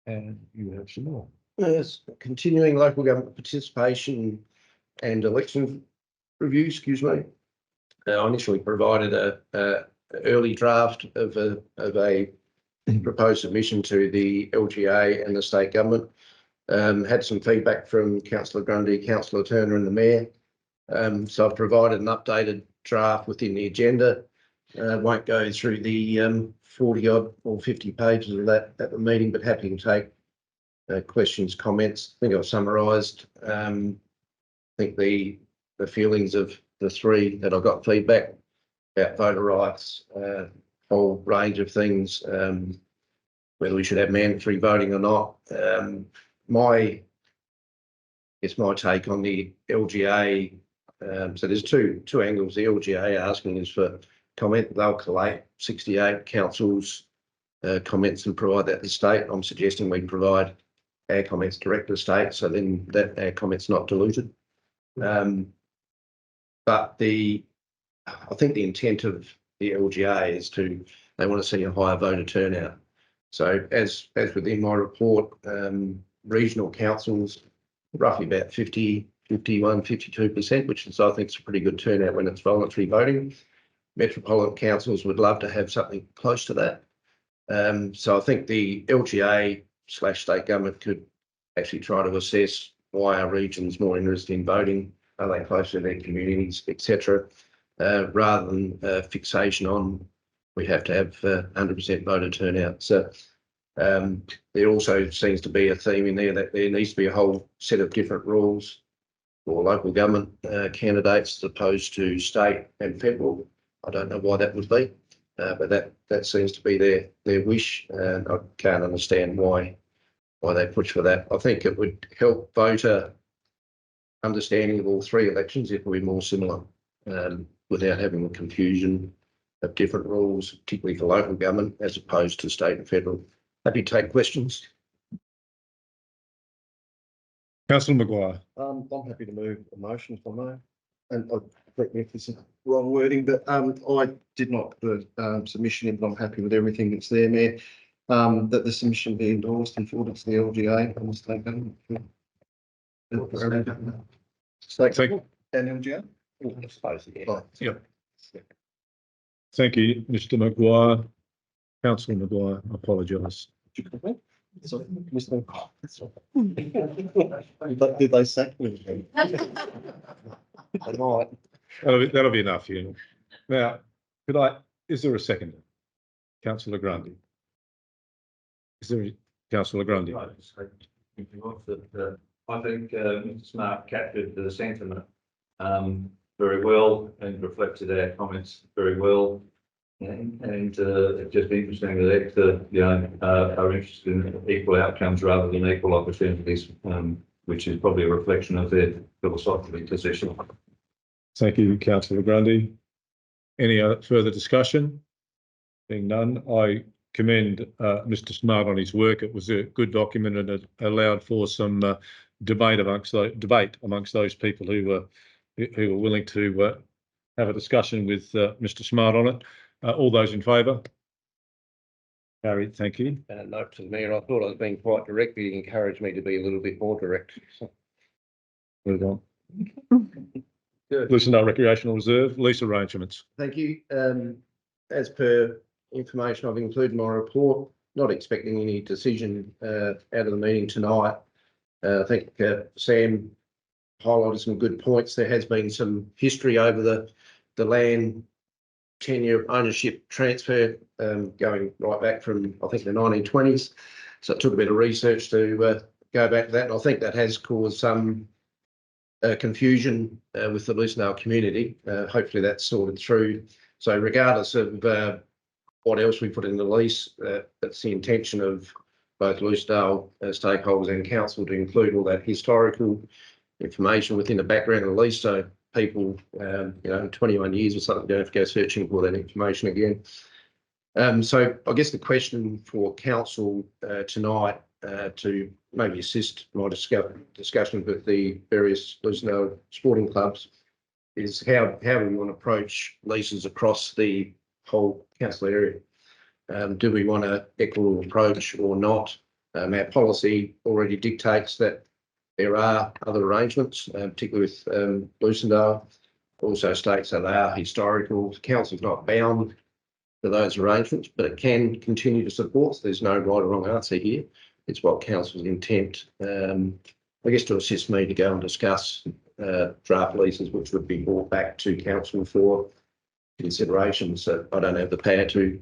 And you have some more. Yes, continuing local government participation and election review, excuse me. I initially provided a early draft of a proposed submission to the LGA and the state government. Had some feedback from Councillor Grundy, Councillor Turner and the Mayor. So I've provided an updated draft within the agenda. Won't go through the 40 odd or 50 pages of that at the meeting, but happy to take questions, comments. I think I've summarised. I think the feelings of the three that I got feedback about voter rights, whole range of things, whether we should have mandatory voting or not. My take on the LGA. So there's two angles. The LGA asking is for comment. They'll collate 68 councils' comments and provide that to the state. I'm suggesting we provide our comments direct to the state, so then that our comments not diluted. But I think the intent of the LGA is they want to see a higher voter turnout. So as within my report, regional councils, roughly about 51, 52%, which is, I think, is a pretty good turnout when it's voluntary voting. Metropolitan councils would love to have something close to that. So I think the LGA/state government could actually try to assess why our regions more interested in voting, are they close to their communities, etc., rather than fixation on we have to have 100% voter turnout. So there also seems to be a theme in there that there needs to be a whole set of different rules for local government candidates as opposed to state and federal. I don't know why that would be, but that seems to be their wish, and I can't understand why they push for that. I think it would help voter understanding of all three elections if we're more similar, without having the confusion of different rules, particularly for local government as opposed to state and federal. Happy to take questions. Councillor Maguire. I'm happy to move a motion if I may. And correct me if this is wrong wording, but I did not put a submission in, but I'm happy with everything that's there, Mayor. That the submission be endorsed and forwarded to the LGA and the state government. State government and LGA? I suppose, yeah. Yep. Thank you, Mr. Maguire. Councillor Maguire, I apologise. Sorry, Mr. Did they sack me? They might. That'll be enough, yeah. Now, is there a second? Councillor Grundy. Is there Councillor Grundy? I think Mr. Smart captured the sentiment very well and reflected our comments very well. And it's just interesting that EXA, are interested in equal outcomes rather than equal opportunities, which is probably a reflection of their philosophical position. Thank you, Councillor Grundy. Any further discussion? Being none, I commend Mr. Smart on his work. It was a good document and it allowed for some debate amongst those people who were willing to have a discussion with Mr. Smart on it. All those in favour? Carried, thank you. And a note to the Mayor, I thought I was being quite direct, but he encouraged me to be a little bit more direct. Well done. Lucindale Recreational Reserve, lease arrangements. Thank you. As per information I've included in my report, not expecting any decision out of the meeting tonight. I think Sam highlighted some good points. There has been some history over the land tenure ownership transfer going right back from, I think, the 1920s. So it took a bit of research to go back to that. And I think that has caused some confusion with the Lucindale community. Hopefully that's sorted through. So regardless of what else we put in the lease, that's the intention of both Lucindale stakeholders and council to include all that historical information within the background of the lease. So people, 21 years or something, don't have to go searching for that information again. So I guess the question for council tonight to maybe assist my discussion with the various Lucindale sporting clubs is how do we want to approach leases across the whole council area? Do we want an equitable approach or not? Our policy already dictates that there are other arrangements, particularly with Lucendale. Also states that they are historical. The council's not bound to those arrangements, but it can continue to support. So there's no right or wrong answer here. It's what council's intent, I guess, to assist me to go and discuss draft leases, which would be brought back to council for consideration. So I don't have the power to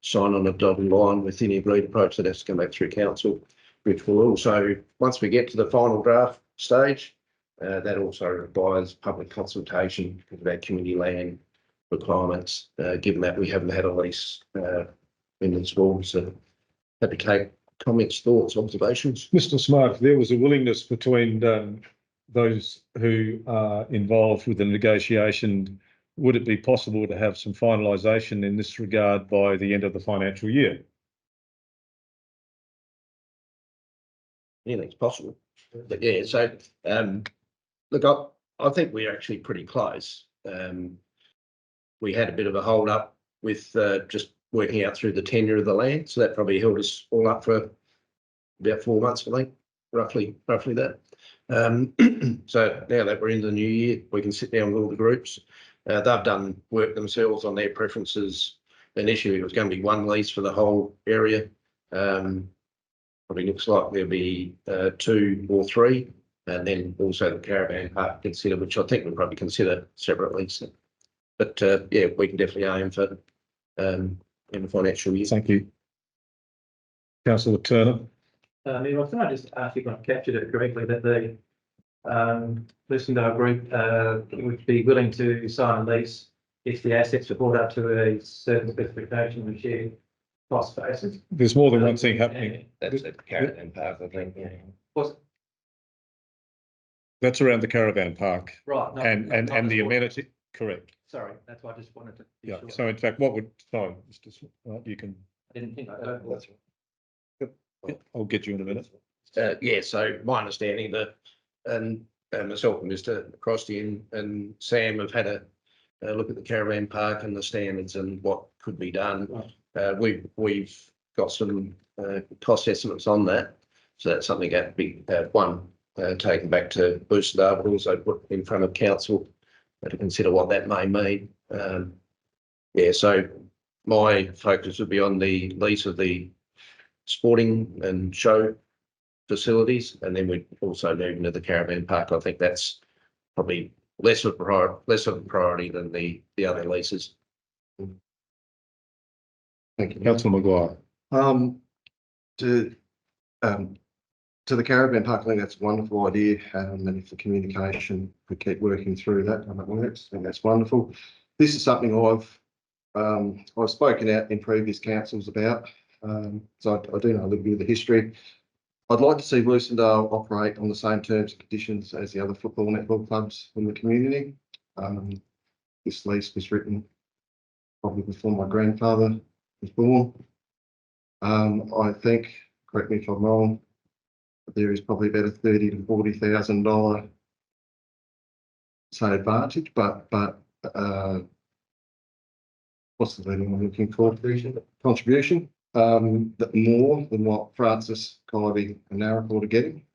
sign on a dotted line with any agreed approach. That has to come back through council, which will also, once we get to the final draft stage, that also requires public consultation because of our community land requirements, given that we haven't had a lease in the school. So happy to take comments, thoughts, observations. Mr. Smart, there was a willingness between those who are involved with the negotiation. Would it be possible to have some finalisation in this regard by the end of the financial year? Anything's possible. But yeah, so look, I think we're actually pretty close. We had a bit of a hold up with just working out through the tenure of the land, so that probably held us all up for about 4 months, I think, roughly that. So now that we're into the new year, we can sit down with all the groups. They've done work themselves on their preferences. Initially, it was going to be one lease for the whole area. Probably looks like there'll be 2 or 3, and then also the caravan park consider, which I think we'll probably consider separately. So, but yeah, we can definitely aim for in the financial year. Thank you. Councillor Turner. I think I just asked if I captured it correctly that the Lucendale Group would be willing to sign a lease if the assets were brought up to a certain specification and shared cost basis. There's more than one thing happening. That's at the caravan park, I think. Was- That's around the caravan park Right. not- and not the the- amenity. Correct. Sorry, that's why I just wanted to. be Yeah. sure. So in fact, what would, sorry, Mr. Smart, you can, I didn't think I heard. I'll get you in a minute. Yeah, so my understanding that, and myself and Mr. Crosty and Sam have had a look at the caravan park and the standards and what could be done. We've got some cost estimates on that. So that's something that be taken back to Lucendale, but also put in front of council to consider what that may mean. Yeah, so my focus would be on the lease of the sporting and show facilities, and then we'd also move into the caravan park. I think that's probably less of a priority than the other leases. Thank you. Councillor Maguire. To the caravan park, I think that's a wonderful idea. And if the communication could keep working through that and it works, I think that's wonderful. This is something I've spoken out in previous councils about. So I do know a little bit of the history. I'd like to see Lucendale operate on the same terms and conditions as the other football and netball clubs in the community. This lease was written probably before my grandfather was born. I think, correct me if I'm wrong, there is probably about a $30,000 to $40,000 say advantage, but what's the word I'm looking for? Contribution. That more than what Francis, Kylie and Narracorde are getting.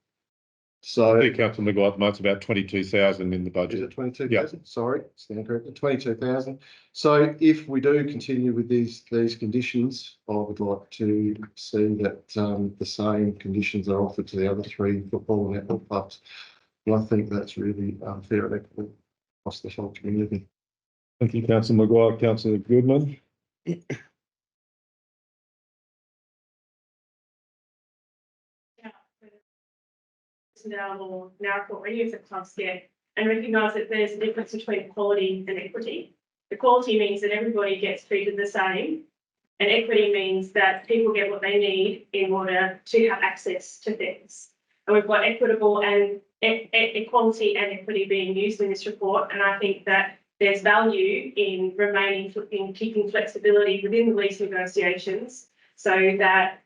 So I think Councillor Maguire, at the moment, it's about 22,000 in the is budget. it 22,000? Sorry, stand corrected, 22,000. So if we do continue with these conditions, I would like to see that the same conditions are offered to the other 3 football and netball clubs. And I think that's really fair and equitable across the whole community. Thank you, Councillor Maguire. Councillor Goodman. Or Narracorde, or any of the clubs get, and recognise that there's a difference between equality and equity. Equality means that everybody gets treated the same, and equity means that people get what they need in order to have access to things. And we've got equitable and equality and equity being used in this report, and I think that there's value in keeping flexibility within the lease negotiations so that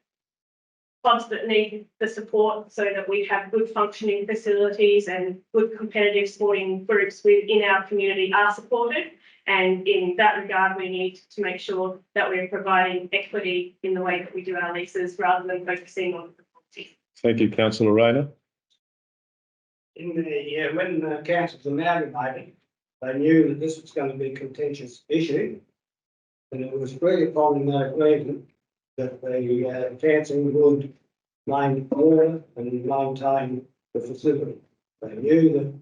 clubs that need the support so that we have good functioning facilities and good competitive sporting groups within our community are supported. And in that regard, we need to make sure that we're providing equity in the way that we do our leases rather than focusing on the quality. Thank you, councillor Rayner. In the, when the councils amalgamated, they knew that this was going to be a contentious issue. And it was agreed upon in that agreement that the council would maintain order and maintain the facility. They knew that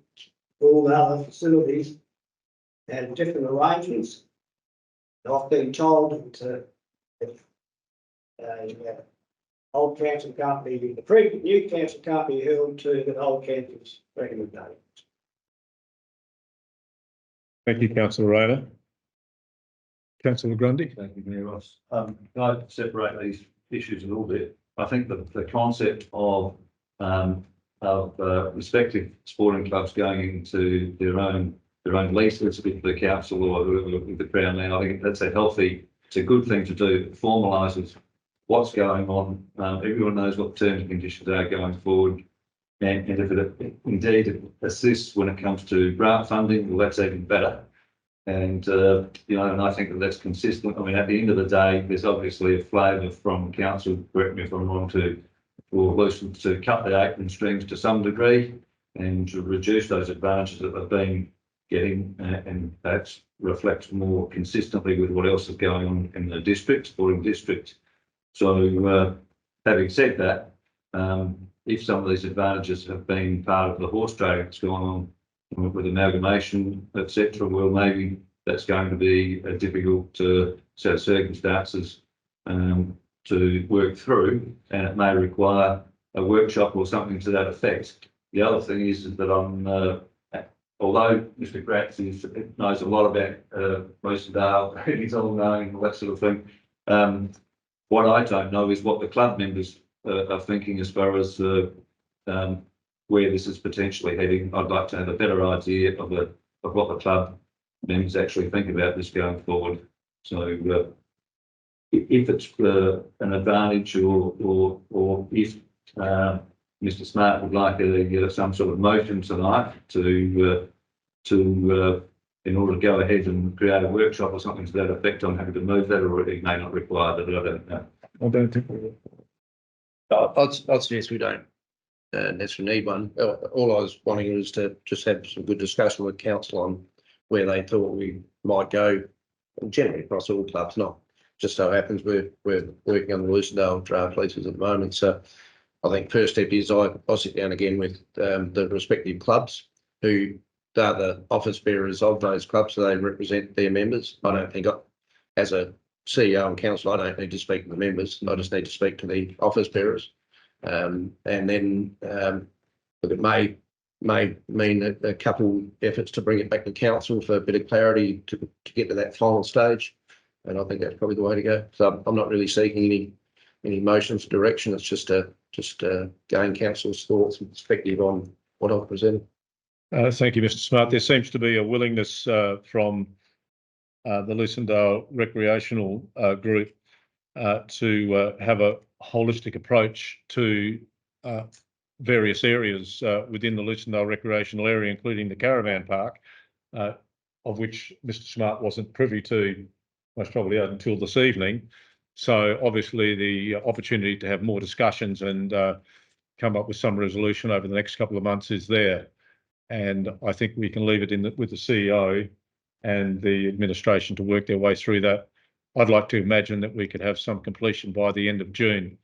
all the other facilities had different arrangements. I've been told that old council can't be, the new council can't be held to the old council's recommendations. Thank you, councillor Rayner. Councillor Grundy. Thank you, Mayor Ross. Can I separate these issues a little bit? I think the concept of respective sporting clubs going into their own leases with the council or with the Crown now, I think that's it's a good thing to do. It formalises what's going on. Everyone knows what terms and conditions are going forward. And if it indeed assists when it comes to grant funding, well, that's even better. And, and I think that's consistent. I mean, at the end of the day, there's obviously a flavour from council, correct me if I'm wrong, to cut the apron strings to some degree and to reduce those advantages that they've been getting and perhaps reflect more consistently with what else is going on in the sporting district. So, having said that, if some of these advantages have been part of the horse trading that's going on with amalgamation, etc., well, maybe that's going to be a difficult set of circumstances to work through, and it may require a workshop or something to that effect. The other thing is that although Mr. Gratz knows a lot about Lucendale, he's all knowing all that sort of thing. What I don't know is what the club members are thinking as far as where this is potentially heading. I'd like to have a better idea of what the club members actually think about this going forward. So if it's an advantage or if Mr. Smart would like some sort of motion tonight to in order to go ahead and create a workshop or something to that effect, I'm happy to move that, or it may not require that. I don't know. I don't think we will. I'd suggest we don't necessarily need one. All I was wanting was to just have some good discussion with council on where they thought we might go, and generally across all clubs. Not just so happens we're working on the Lucendale draft leases at the moment. So I think first step is I'll sit down again with the respective clubs who are the office bearers of those clubs, so they represent their members. I don't think as a CEO and council, I don't need to speak to the members. I just need to speak to the office bearers. And then it may mean a couple efforts to bring it back to council for a bit of clarity to get to that final stage. And I think that's probably the way to go. So I'm not really seeking any motions or direction. It's just gain council's thoughts and perspective on what I've presented. Thank you, Mr. Smart. There seems to be a willingness from the Lucendale recreational group to have a holistic approach to various areas within the Lucendale recreational area, including the caravan park, of which Mr. Smart wasn't privy to most probably until this evening. So obviously the opportunity to have more discussions and come up with some resolution over the next couple of months is there. And I think we can leave it with the CEO and the administration to work their way through that. I'd like to imagine that we could have some completion by the end of June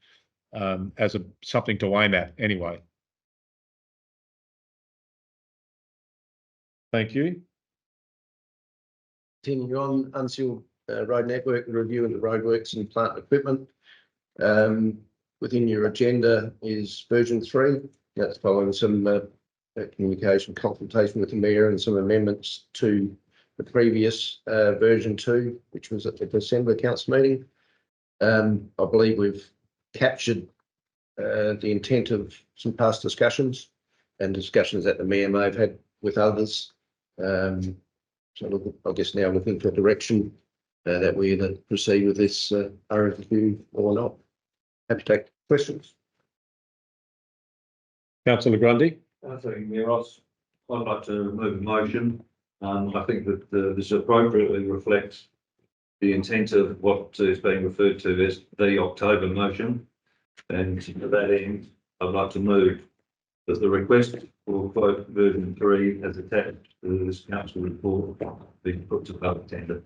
as something to aim at anyway. Thank you. Continue on unsealed road network review of the roadworks and plant equipment. Within your agenda is version 3. That's following some communication consultation with the mayor and some amendments to the previous version 2, which was at the December council meeting. I believe we've captured the intent of some past discussions and discussions that the mayor may have had with others. So I guess now looking for direction that we either proceed with this RFQ or not. Happy to take questions. Councillor Grundy. Thank you, Mayor Ross. I'd like to move a motion. I think that this appropriately reflects the intent of what is being referred to as the October motion. And to that end, I'd like to move that the request for quote version 3 as attached to this council report be put to public tender.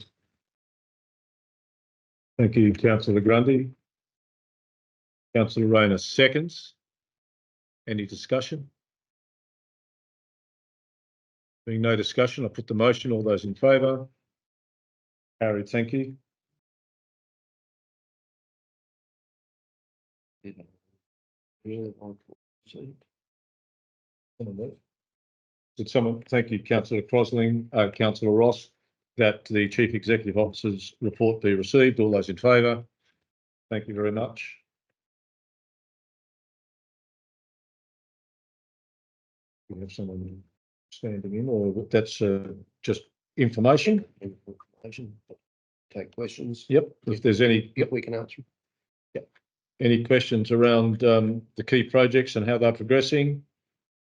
Thank you, Councillor Grundy. Councillor Rayner seconds. Any discussion? Being no discussion, I'll put the motion. All those in favour? Carried, thank you. Did someone, thank you, Councillor Crosling, Councillor Ross, that the Chief Executive Officer's report be received. All those in favour? Thank you very much. We have someone standing in, or that's just information? Take questions. Yep, if there's any. Yep, we can answer. Yep. Any questions around the key projects and how they're progressing?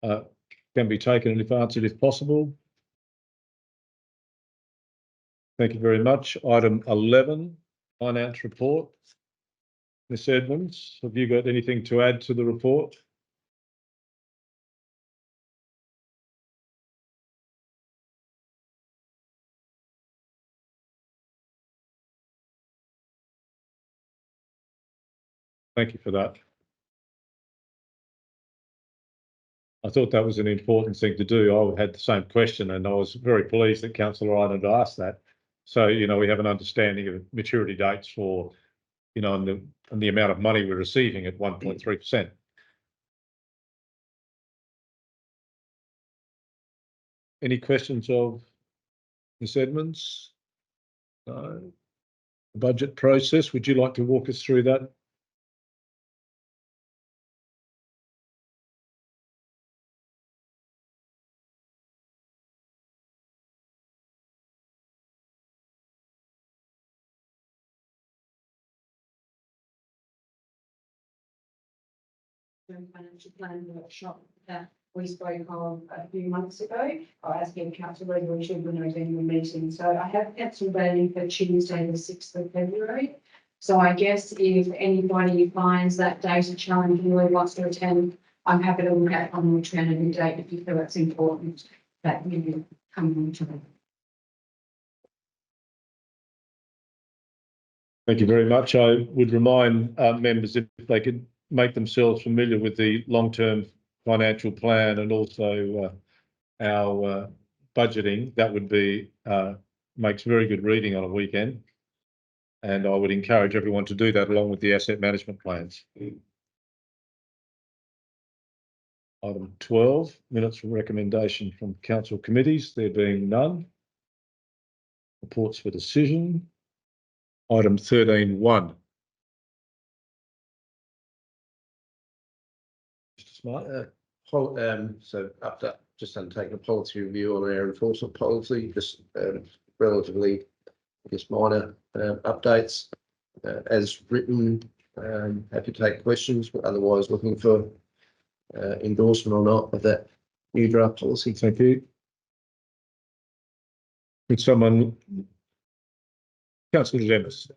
Can be taken and if answered if possible. Thank you very much. Item 11, finance report. Ms Edmonds, have you got anything to add to the report? Thank you for that. I thought that was an important thing to do. I had the same question and I was very pleased that Councillor Ireland asked that. So, you know, we have an understanding of maturity dates for, you know, and the amount of money we're receiving at 1.3%. Any questions of Ms Edmonds? No. The budget process, would you like to walk us through that? Financial plan workshop that we spoke of a few months ago, as being council resolution for November meeting. So I have penciled that in for Tuesday, the 6th of February. So I guess if anybody finds that date a challenge and really wants to attend, I'm happy to look at on the alternative date if you feel it's important that you come on to it. Thank you very much. I would remind members if they could make themselves familiar with the long-term financial plan and also our budgeting. That would be makes very good reading on a weekend. And I would encourage everyone to do that along with the asset management plans. Item 12, minutes from recommendation from council committees, there being none. Reports for decision. Item 13.1. So just undertaking a policy review on our enforcement policy, just relatively, I guess, minor updates as written. Happy to take questions, but otherwise looking for endorsement or not of that new draft policy. Thank you. Could someone, Councillor Dennis.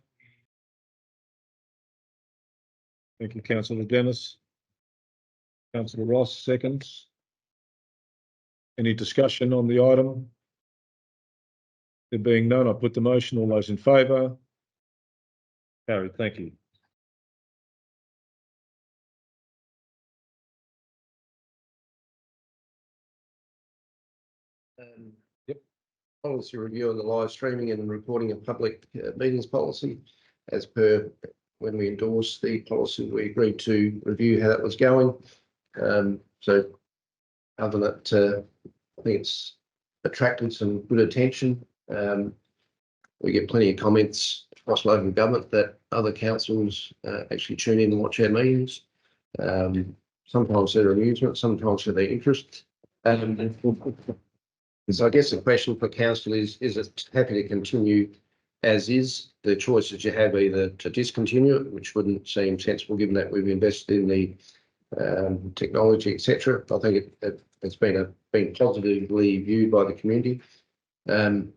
Thank you, Councillor Dennis. Councillor Ross, seconds. Any discussion on the item? There being none, I put the motion. All those in favour? Carried, thank you. Yep. Policy review on the live streaming and recording of public meetings policy. As per when we endorsed the policy, we agreed to review how that was going. So other than that, I think it's attracted some good attention. We get plenty of comments across local government that other councils actually tune in and watch our meetings. Sometimes for their amusement, sometimes for their interest. So I guess the question for council is it happy to continue as is? The choices you have either to discontinue it, which wouldn't seem sensible given that we've invested in the technology, etc. I think it's been positively viewed by the community.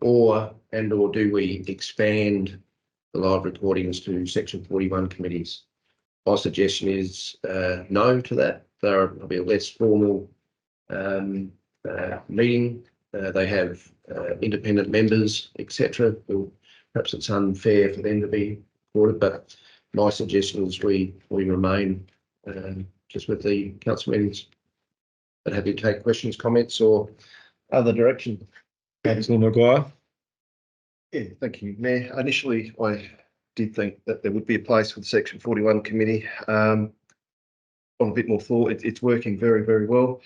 Or do we expand the live recordings to Section 41 committees? My suggestion is no to that. There'll be a less formal meeting. They have independent members, etc. Perhaps it's unfair for them to be recorded, but my suggestion is we remain just with the council meetings. But happy to take questions, comments, or other direction. Councillor Maguire. Yeah, thank you, Mayor. Initially, I did think that there would be a place for the Section 41 committee. On a bit more thought, it's working very, very well.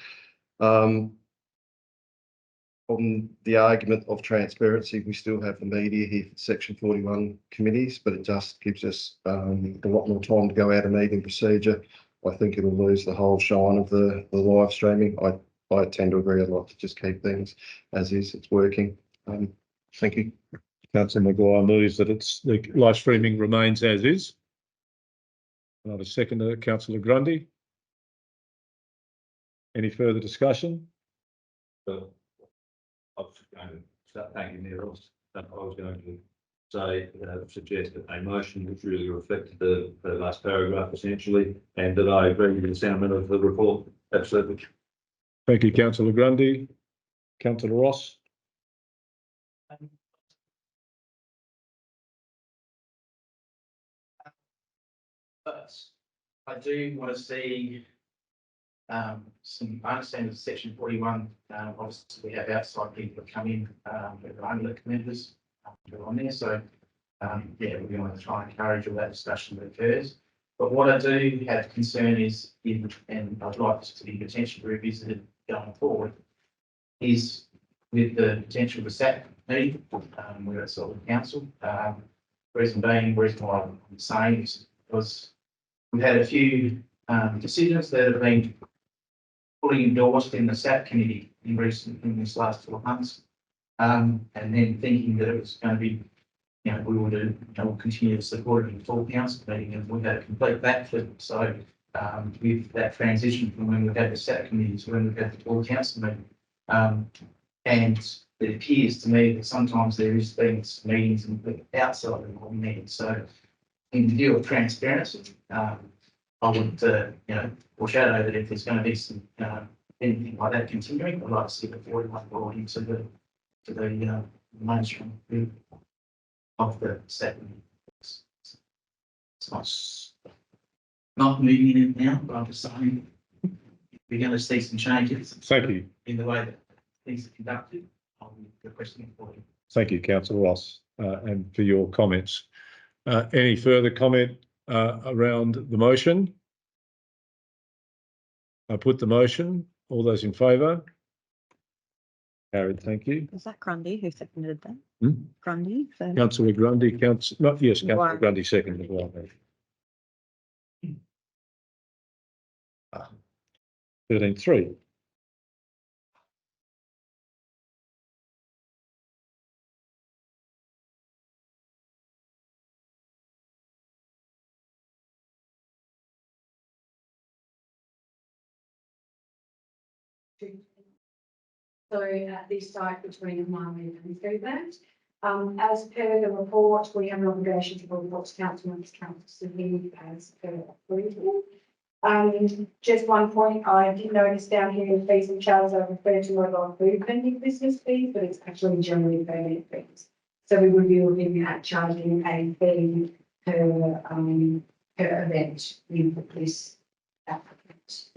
On the argument of transparency, we still have the media here for Section 41 committees, but it just gives us a lot more time to go out of meeting procedure. I think it'll lose the whole shine of the live streaming. I tend to agree. I'd like to just keep things as is. It's working. Thank you. Councillor Maguire moves that the live streaming remains as is. Another seconder, Councillor Grundy. Any further discussion? I was going to start thanking Mayor Ross. I was going to say, suggest that a motion which really reflected the last paragraph essentially, and that I agree with the sentiment of the report. Absolutely. Thank you, Councillor Grundy. Councillor Ross. But I do want to see some, I understand that Section 41, obviously we have outside people that come in, that are unlit members who are on there. So, yeah, we're going to try and encourage all that discussion that occurs. But what I do have concern is, and I'd like this to be potentially revisited going forward, is with the potential for SAP meeting, where it's all the council. Reason why I'm saying is because we've had a few decisions that have been fully endorsed in the SAP committee in this last 12 months. And then thinking that it was going to be, we will do, we'll continue to support it in full council meeting, and we've had a complete backflip. So with that transition from when we've had the SAP committee to when we've had the full council meeting. And it appears to me that sometimes there is things, meetings outside of the meeting. So in view of transparency, I would, foreshadow that if there's going to be some, anything like that continuing, I'd like to see the 41 brought into the mainstream of the second. It's not moving in it now, but I'm just saying we're going to see some changes. Thank you. In the way that things are conducted. I'll be requesting for you. Thank you, Councillor Ross, and for your comments. Any further comment around the motion? I put the motion. All those in favour? Carried. Thank you. Was that Grundy who seconded that? Hmm? Grundy. So Councillor Grundy, Councillor Grundy seconded as well. 13-3. So at this site between Marley and Foodland. As per the report, we have an obligation to report to council and council Sydney as per approval. Just one point, I did notice down here in fees and charges I refer to mobile food vending business fees, but it's actually generally permit fees. So we would be looking at charging a fee per event with this applicant.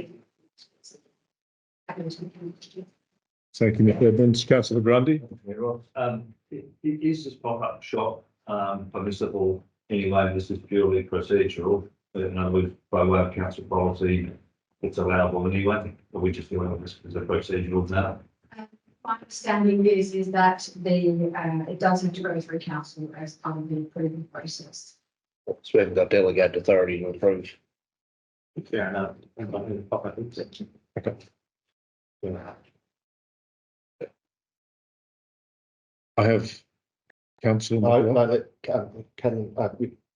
Thank you, Mr. Evans. Councillor Grundy. Is this pop-up shop permissible anyway? This is purely procedural. In other words, by way of council policy, it's allowable anyway. Or we just doing this as a procedural matter? My understanding is that it does have to go through council as part of the approval process. So we haven't got delegated authority to approve. Fair enough. Okay. I have Councillor.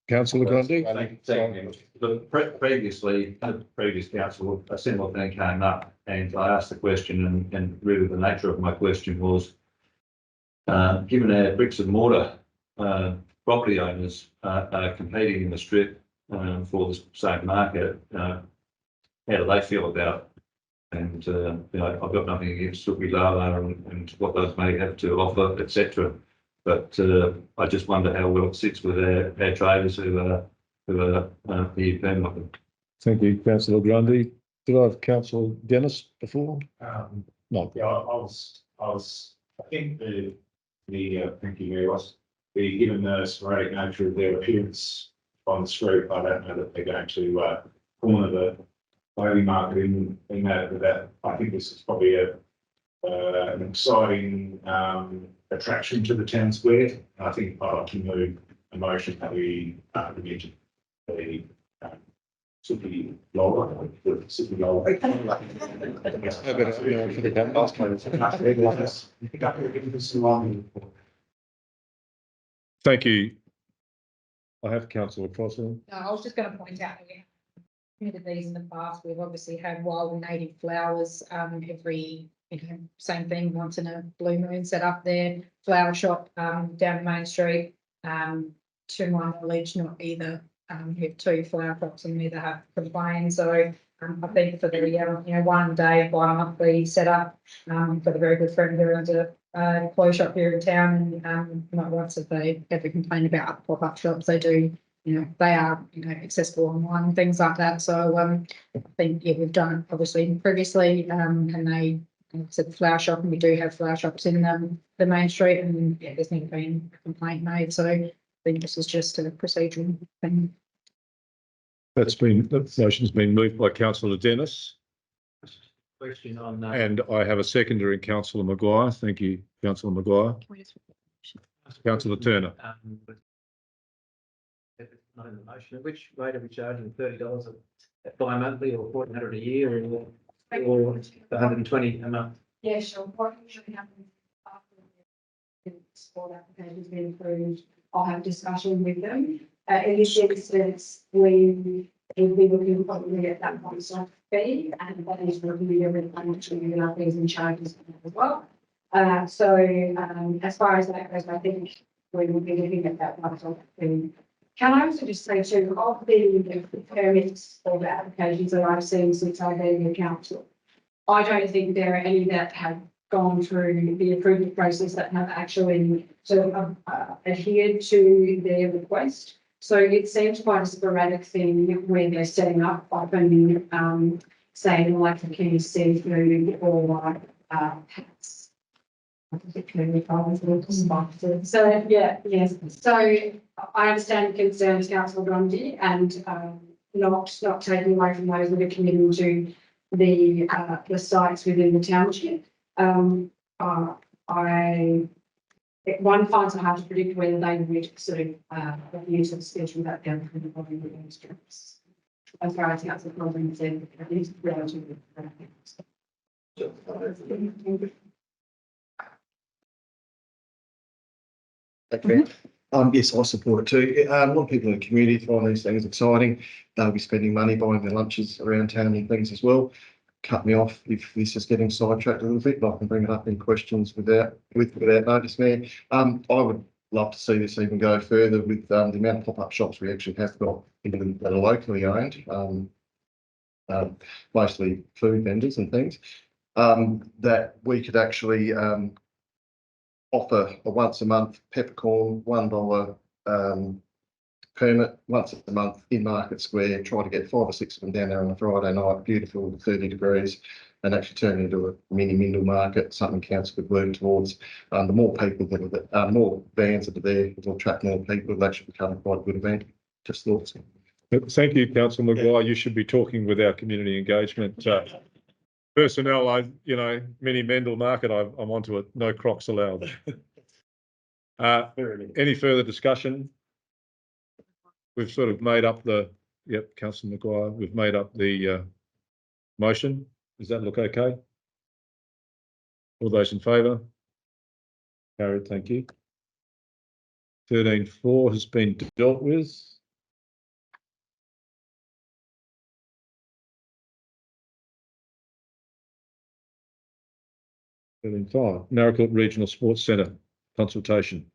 Councillor Grundy? Thank you. But previously, the previous council, a similar thing came up and I asked the question and really the nature of my question was, given our bricks and mortar, property owners are competing in the strip, for the same market, how do they feel about it? And, you know, I've got nothing against Suki-Lala and what those may have to offer, etc. But I just wonder how well it sits with our traders who are here permanently. Thank you, councillor Grundy. Did I have councillor Dennis before? No. Yeah, I think thank you, Mayor Ross. Given the sporadic nature of their appearance on the street, I don't know that they're going to corner the clothing market in that. I think this is probably an exciting attraction to the town square. I think I'd like to move a motion that we begin the City Lola. Thank you. I have councillor Crosland. No, I was just going to point out that we have committed these in the past. We've obviously had wild and native flowers, every, same thing, once in a blue moon set up there, flower shop, down Main Street. To my knowledge, not either, we have 2 flower shops and neither have complained. So I think for the, one day bi-monthly setup, got a very good friend who owns a clothes shop here in town, and not once have they ever complained about pop-up shops. They do, they are, accessible online and things like that. So I think, we've done it obviously previously, and they said the flower shop, and we do have flower shops in the Main Street, and there's never been a complaint made. So I think this is just a procedural thing. That motion's been moved by councillor Dennis. Question on And I have a seconder in councillor Maguire. Thank you, councillor Maguire. Councillor Turner. Not in the motion. Which rate are we charging? $30 bi-monthly or $1,400 a year, or $120 a month? Yeah, sure. What usually happens after the sport application's been approved, I'll have a discussion with them. In this instance, we will be looking probably at that one-stop fee, and that is reviewed every financial year, our fees and charges as well. So as far as that goes, I think we will be looking at that one-stop fee. Can I also just say too, of the permits or the applications that I've seen since I've been in the council, I don't think there are any that have gone through the approval process that have actually sort of adhered to their request. So it seems quite a sporadic thing when they're setting up, often saying like the King Seafood or hats. So yeah, yes. So I understand the concerns, Councillor Grundy, and not taking away from those that are committing to the sites within the township. One finds it hard to predict whether they would sort of use the schedule that down from the body of the streets. As far as Councillor Crosland said, at least relatively. Okay. Yes, I support it too. A lot of people in the community find these things exciting. They'll be spending money buying their lunches around town and things as well. Cut me off if this is getting sidetracked a little bit, but I can bring it up in questions without notice, Mayor. I would love to see this even go further with the amount of pop-up shops we actually have got even that are locally owned, mostly food vendors and things, that we could actually offer a once a month peppercorn $1 permit once a month in Market Square, try to get 5 or 6 of them down there on a Friday night, beautiful 30 degrees, and actually turn it into a mini Mindle market, something council could work towards. The more people that are more vans that are there, it will attract more people. It'll actually become quite a good event. Just thoughts. Thank you, councillor Maguire. You should be talking with our community engagement personnel. Mini Mendel market, I'm onto it. No Crocs allowed. Any further discussion? We've sort of made up councillor Maguire, we've made up the motion. Does that look okay? All those in favour? Carried, thank you. 13.4 has been dealt with. 13.5, Naracoorte Regional Sports Centre consultation.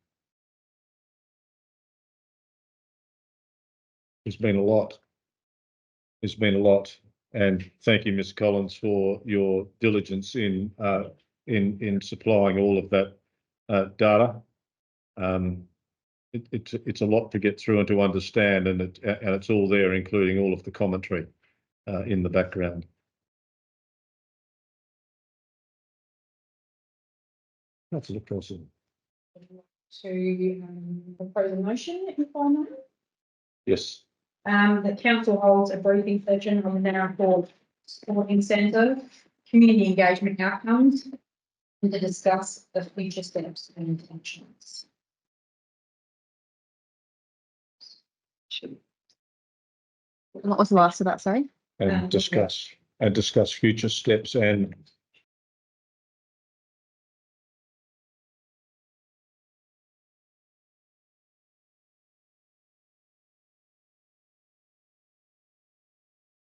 It's been a lot. It's been a lot, and thank you, Ms. Collins, for your diligence in supplying all of that data. It's a lot to get through and to understand, and it's all there, including all of the commentary in the background. Councillor Crossing. To propose a motion, if I may. Yes. The council holds a briefing session on the Naracoorte Sporting Centre community engagement outcomes and to discuss the future steps and intentions. What was the last of that, sorry? And discuss future steps and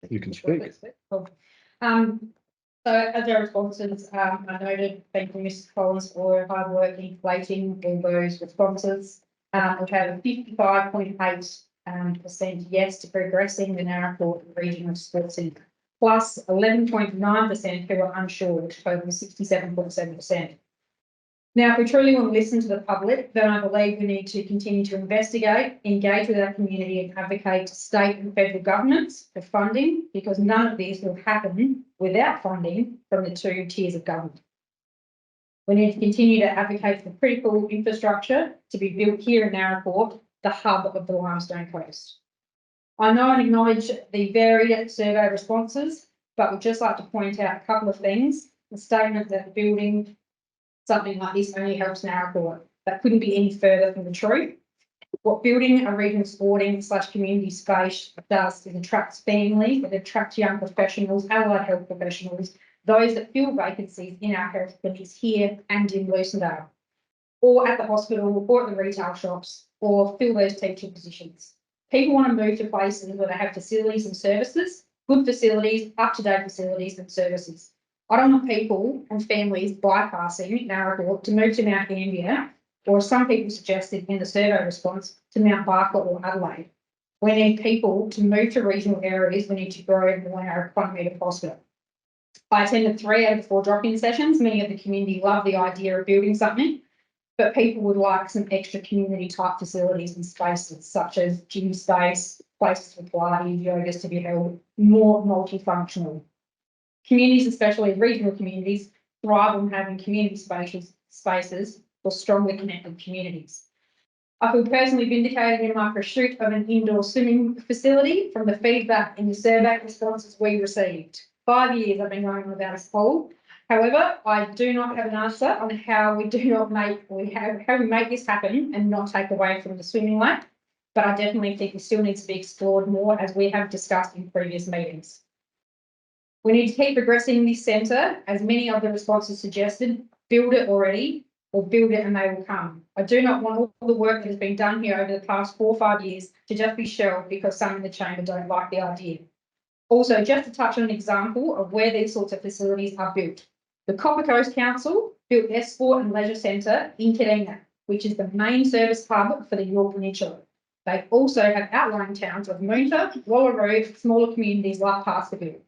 you can speak. So as our responses, I noted, thank you, Mrs. Collins, for her hard work in collating all those responses. We've had a 55.8% yes to progressing the Naracoorte Regional Sports Centre, plus 11.9% who are unsure, which totals 67.7%. Now, if we truly want to listen to the public, then I believe we need to continue to investigate, engage with our community and advocate to state and federal governments for funding, because none of this will happen without funding from the two tiers of government. We need to continue to advocate for critical infrastructure to be built here in Naracoorte, the hub of the Limestone Coast. I know and acknowledge the varied survey responses, but would just like to point out a couple of things. The statement that building something like this only helps Naracoorte. That couldn't be any further from the truth. What building a regional sporting / community space does is attracts families, it attracts young professionals, allied health professionals, those that fill vacancies in our health clinics here and in Lucendale, or at the hospital, or at the retail shops, or fill those teaching positions. People want to move to places where they have facilities and services, good facilities, up-to-date facilities and services. I don't want people and families bypassing Naracoorte to move to Mount Gambier, or as some people suggested in the survey response, to Mount Barker or Adelaide. We need people to move to regional areas. We need to grow and grow our economy to prosper. I attended 3 out of 4 drop-in sessions. Many of the community love the idea of building something, but people would like some extra community type facilities and spaces, such as gym space, places for Pilates, yogas to be held, more multifunctional. Communities, especially regional communities, thrive on having community spaces for strongly connected communities. I feel personally vindicated in my pursuit of an indoor swimming facility from the feedback in the survey responses we received. 5 years I've been going on about this poll. However, I do not have an answer on how we make this happen and not take away from the swimming lake. But I definitely think it still needs to be explored more, as we have discussed in previous meetings. We need to keep progressing this centre, as many of the responses suggested. Build it already, or build it and they will come. I do not want all the work that has been done here over the past 4 or 5 years to just be shelved because some in the chamber don't like the idea. Also, just to touch on an example of where these sorts of facilities are built. The Copper Coast Council built their sport and leisure centre in Kadina, which is the main service hub for the Yorke Peninsula. They also have outlying towns of Moonta, Wallaroo, smaller communities like Pastorville,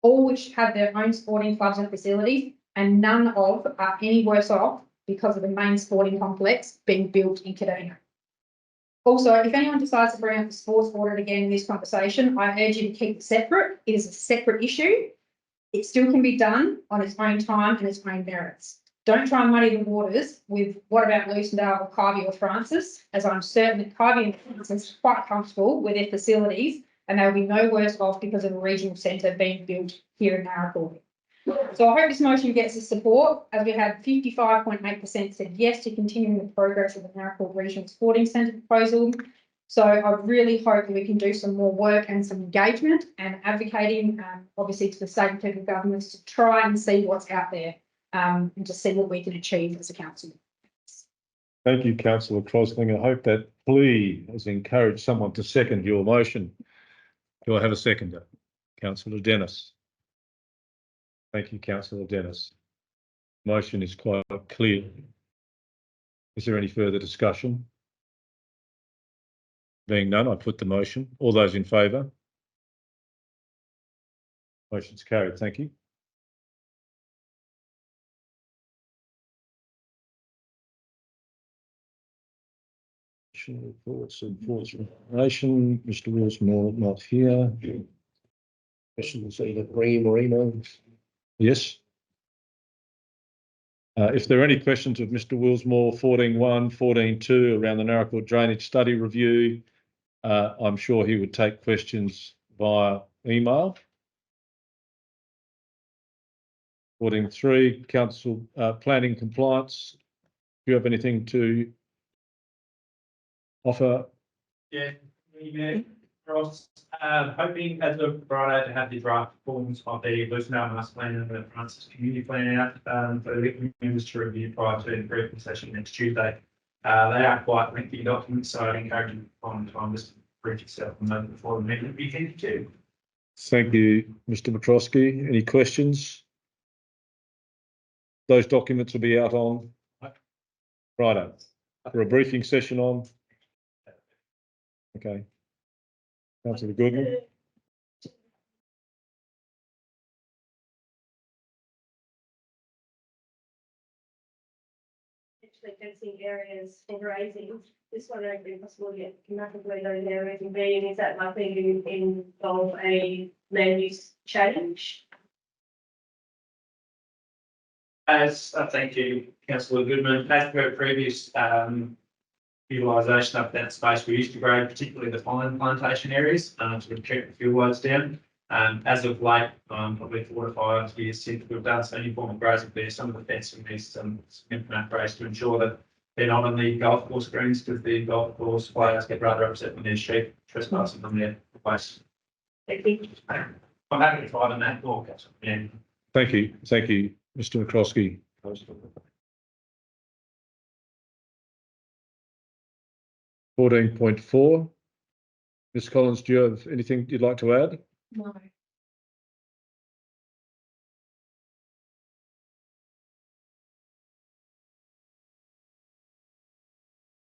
all which have their own sporting clubs and facilities, and none of are any worse off because of the main sporting complex being built in Kadina. Also, if anyone decides to bring up the sports audit again in this conversation, I urge you to keep it separate. It is a separate issue. It still can be done on its own time and its own merits. Don't try and muddy the waters with what about Lucendale or Kyvie or Francis, as I'm certain that Kyvie and Francis are quite comfortable with their facilities and they'll be no worse off because of a regional centre being built here in Naracoorte. So I hope this motion gets the support, as we had 55.8% said yes to continuing the progress of the Naracoorte Regional Sporting Centre proposal. So I really hope that we can do some more work and some engagement and advocating, obviously, to the state and federal governments to try and see what's out there and to see what we can achieve as a council. Thank you, Councillor Crosling. I hope that plea has encouraged someone to second your motion. Do I have a seconder? Councillor Dennis. Thank you, Councillor Dennis. Motion is quite clear. Is there any further discussion? Being none, I put the motion. All those in favour? Motion's carried. Thank you. Reports and reports of information. Mr. Willsmore not here. Questions either Bream or email? Yes. If there are any questions of Mr. Willsmore, 14.1, 14.2 around the Narracoorte Drainage Study Review, I'm sure he would take questions via email. 14.3, Council Planning Compliance. Do you have anything to offer? Yeah, Ross, hoping as of Friday to have the draft forms of the Lucendale Master Plan and the Francis Community Plan out for the members to review prior to the briefing session next Tuesday. They are quite lengthy documents, so I'd encourage you on time just to brief yourself on those before the meeting be handed to. Thank you, Mr. Petrosky. Any questions? Those documents will be out on Friday for a briefing session on. Okay. Councillor Goodman. Actually fencing areas for grazing. This one would be possible to get massively those areas and being, is that likely to involve a land use change? As thank you, Councillor Goodman, as per previous utilisation of that space, we used to grade particularly the fine plantation areas to keep the fuel loads down. As of late, probably 4 to 5 years since we've done some any form of grazing there, some of the fencing needs some significant upgrades to ensure that they're not on the golf course greens, because the golf course players get rather upset when there's sheep trespassing on their place. Thank you. I'm happy to try on that. Or, yeah. Thank you. Thank you, Mr. McCroskey. 14.4. Ms. Collins, do you have anything you'd like to add? No.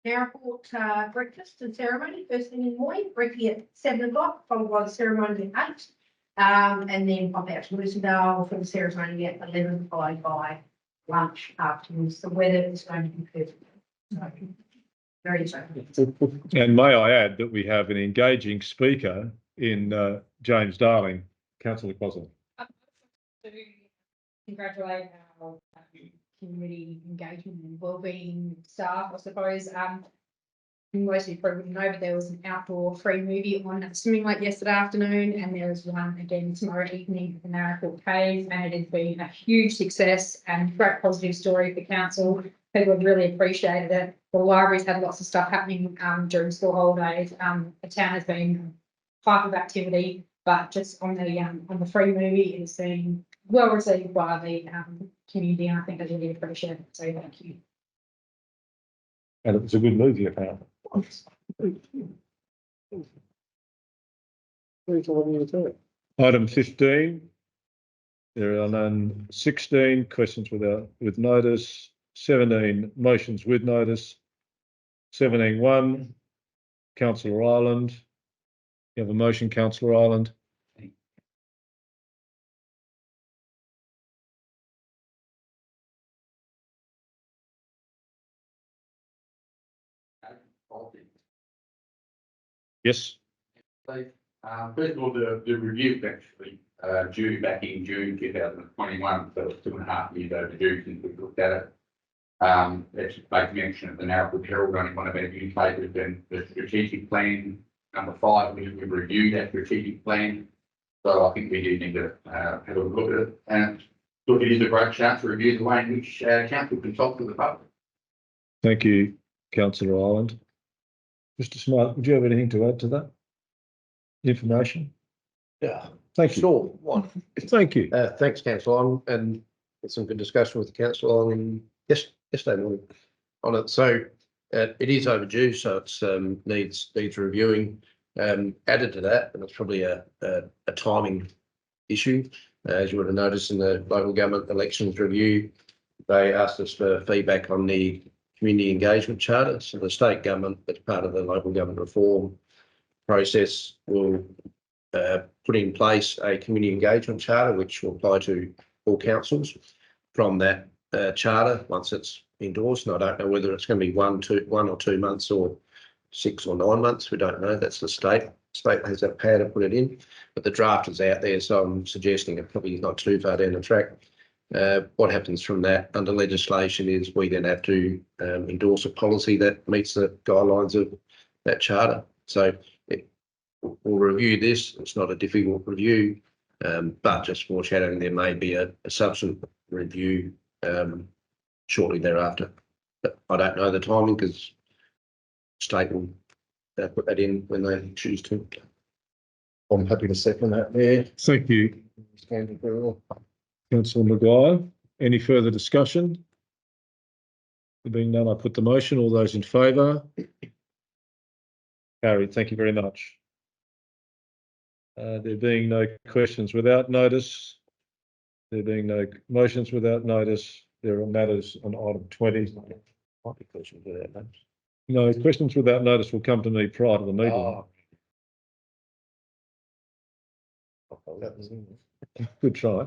Narracoorte breakfast and ceremony, first thing in the morning, briefing at 7 o'clock, followed by the ceremony at 8. And then pop out to Lucendale for the ceremony at 11, followed by lunch afterwards. The weather is going to be perfect. So, very exciting. And may I add that we have an engaging speaker in James Darling, Councillor Crosland. To congratulate our community engagement and wellbeing staff, I suppose. Most of you probably know, but there was an outdoor free movie on at the swimming lake yesterday afternoon, and there is one again tomorrow evening at the Narracoorte Caves, and it has been a huge success and great positive story for council. People have really appreciated it. The library's had lots of stuff happening during school holidays. The town has been type of activity, but just on the free movie, it's been well received by the community, and I think they really appreciate it. So thank you. And it was a good movie, apparently. Item 15. There are none. 16, questions with notice. 17, motions with notice. 17.1, Councillor Ireland. You have a motion, Councillor Ireland. Yes. First of all, the review is actually due back in June 2021, so it's 2.5 years overdue since we looked at it. Let's make mention of the Narracoorte Herald, only one of our newspapers, and the strategic plan number 5, we've reviewed that strategic plan. So I think we do need to have a look at it, and look, it is a great chance to review the way in which council consults with the public. Thank you, Councillor Ireland. Mr. Smart, would you have anything to add to that information? Yeah. Thank you. Sure. One. Thank you. Thanks, Councillor, and some good discussion with the council on yesterday morning on it. So it is overdue, so it's needs reviewing. Added to that, and it's probably a timing issue, as you would have noticed in the local government elections review. they asked us for feedback on the community engagement charter. So the state government, as part of the local government reform process, will put in place a community engagement charter, which will apply to all councils. From that charter, once it's endorsed, and I don't know whether it's going to be 1 or 2 months or 6 or 9 months. We don't know. That's the state. State has that power to put it in, but the draft is out there, so I'm suggesting it probably is not too far down the track. What happens from that under legislation is we then have to endorse a policy that meets the guidelines of that charter. So we'll review this. It's not a difficult review, but just foreshadowing there may be a subsequent review shortly thereafter. But I don't know the timing because state will put that in when they choose to. I'm happy to second that there. Thank you, Standard very well. councillor Maguire. Any further discussion? There being none, I put the motion. All those in favour? Carried. Thank you very much. There being no questions without notice, there being no motions without notice, there are matters on item 20. Might be questions without notice. No, questions without notice will come to me prior to the meeting. Oh. Good try.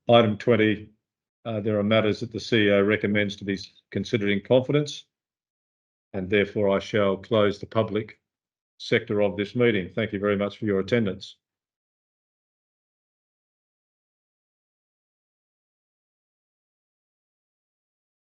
Item 20, there are matters that the CEO recommends to be considered in confidence, and therefore I shall close the public sector of this meeting. Thank you very much for your attendance.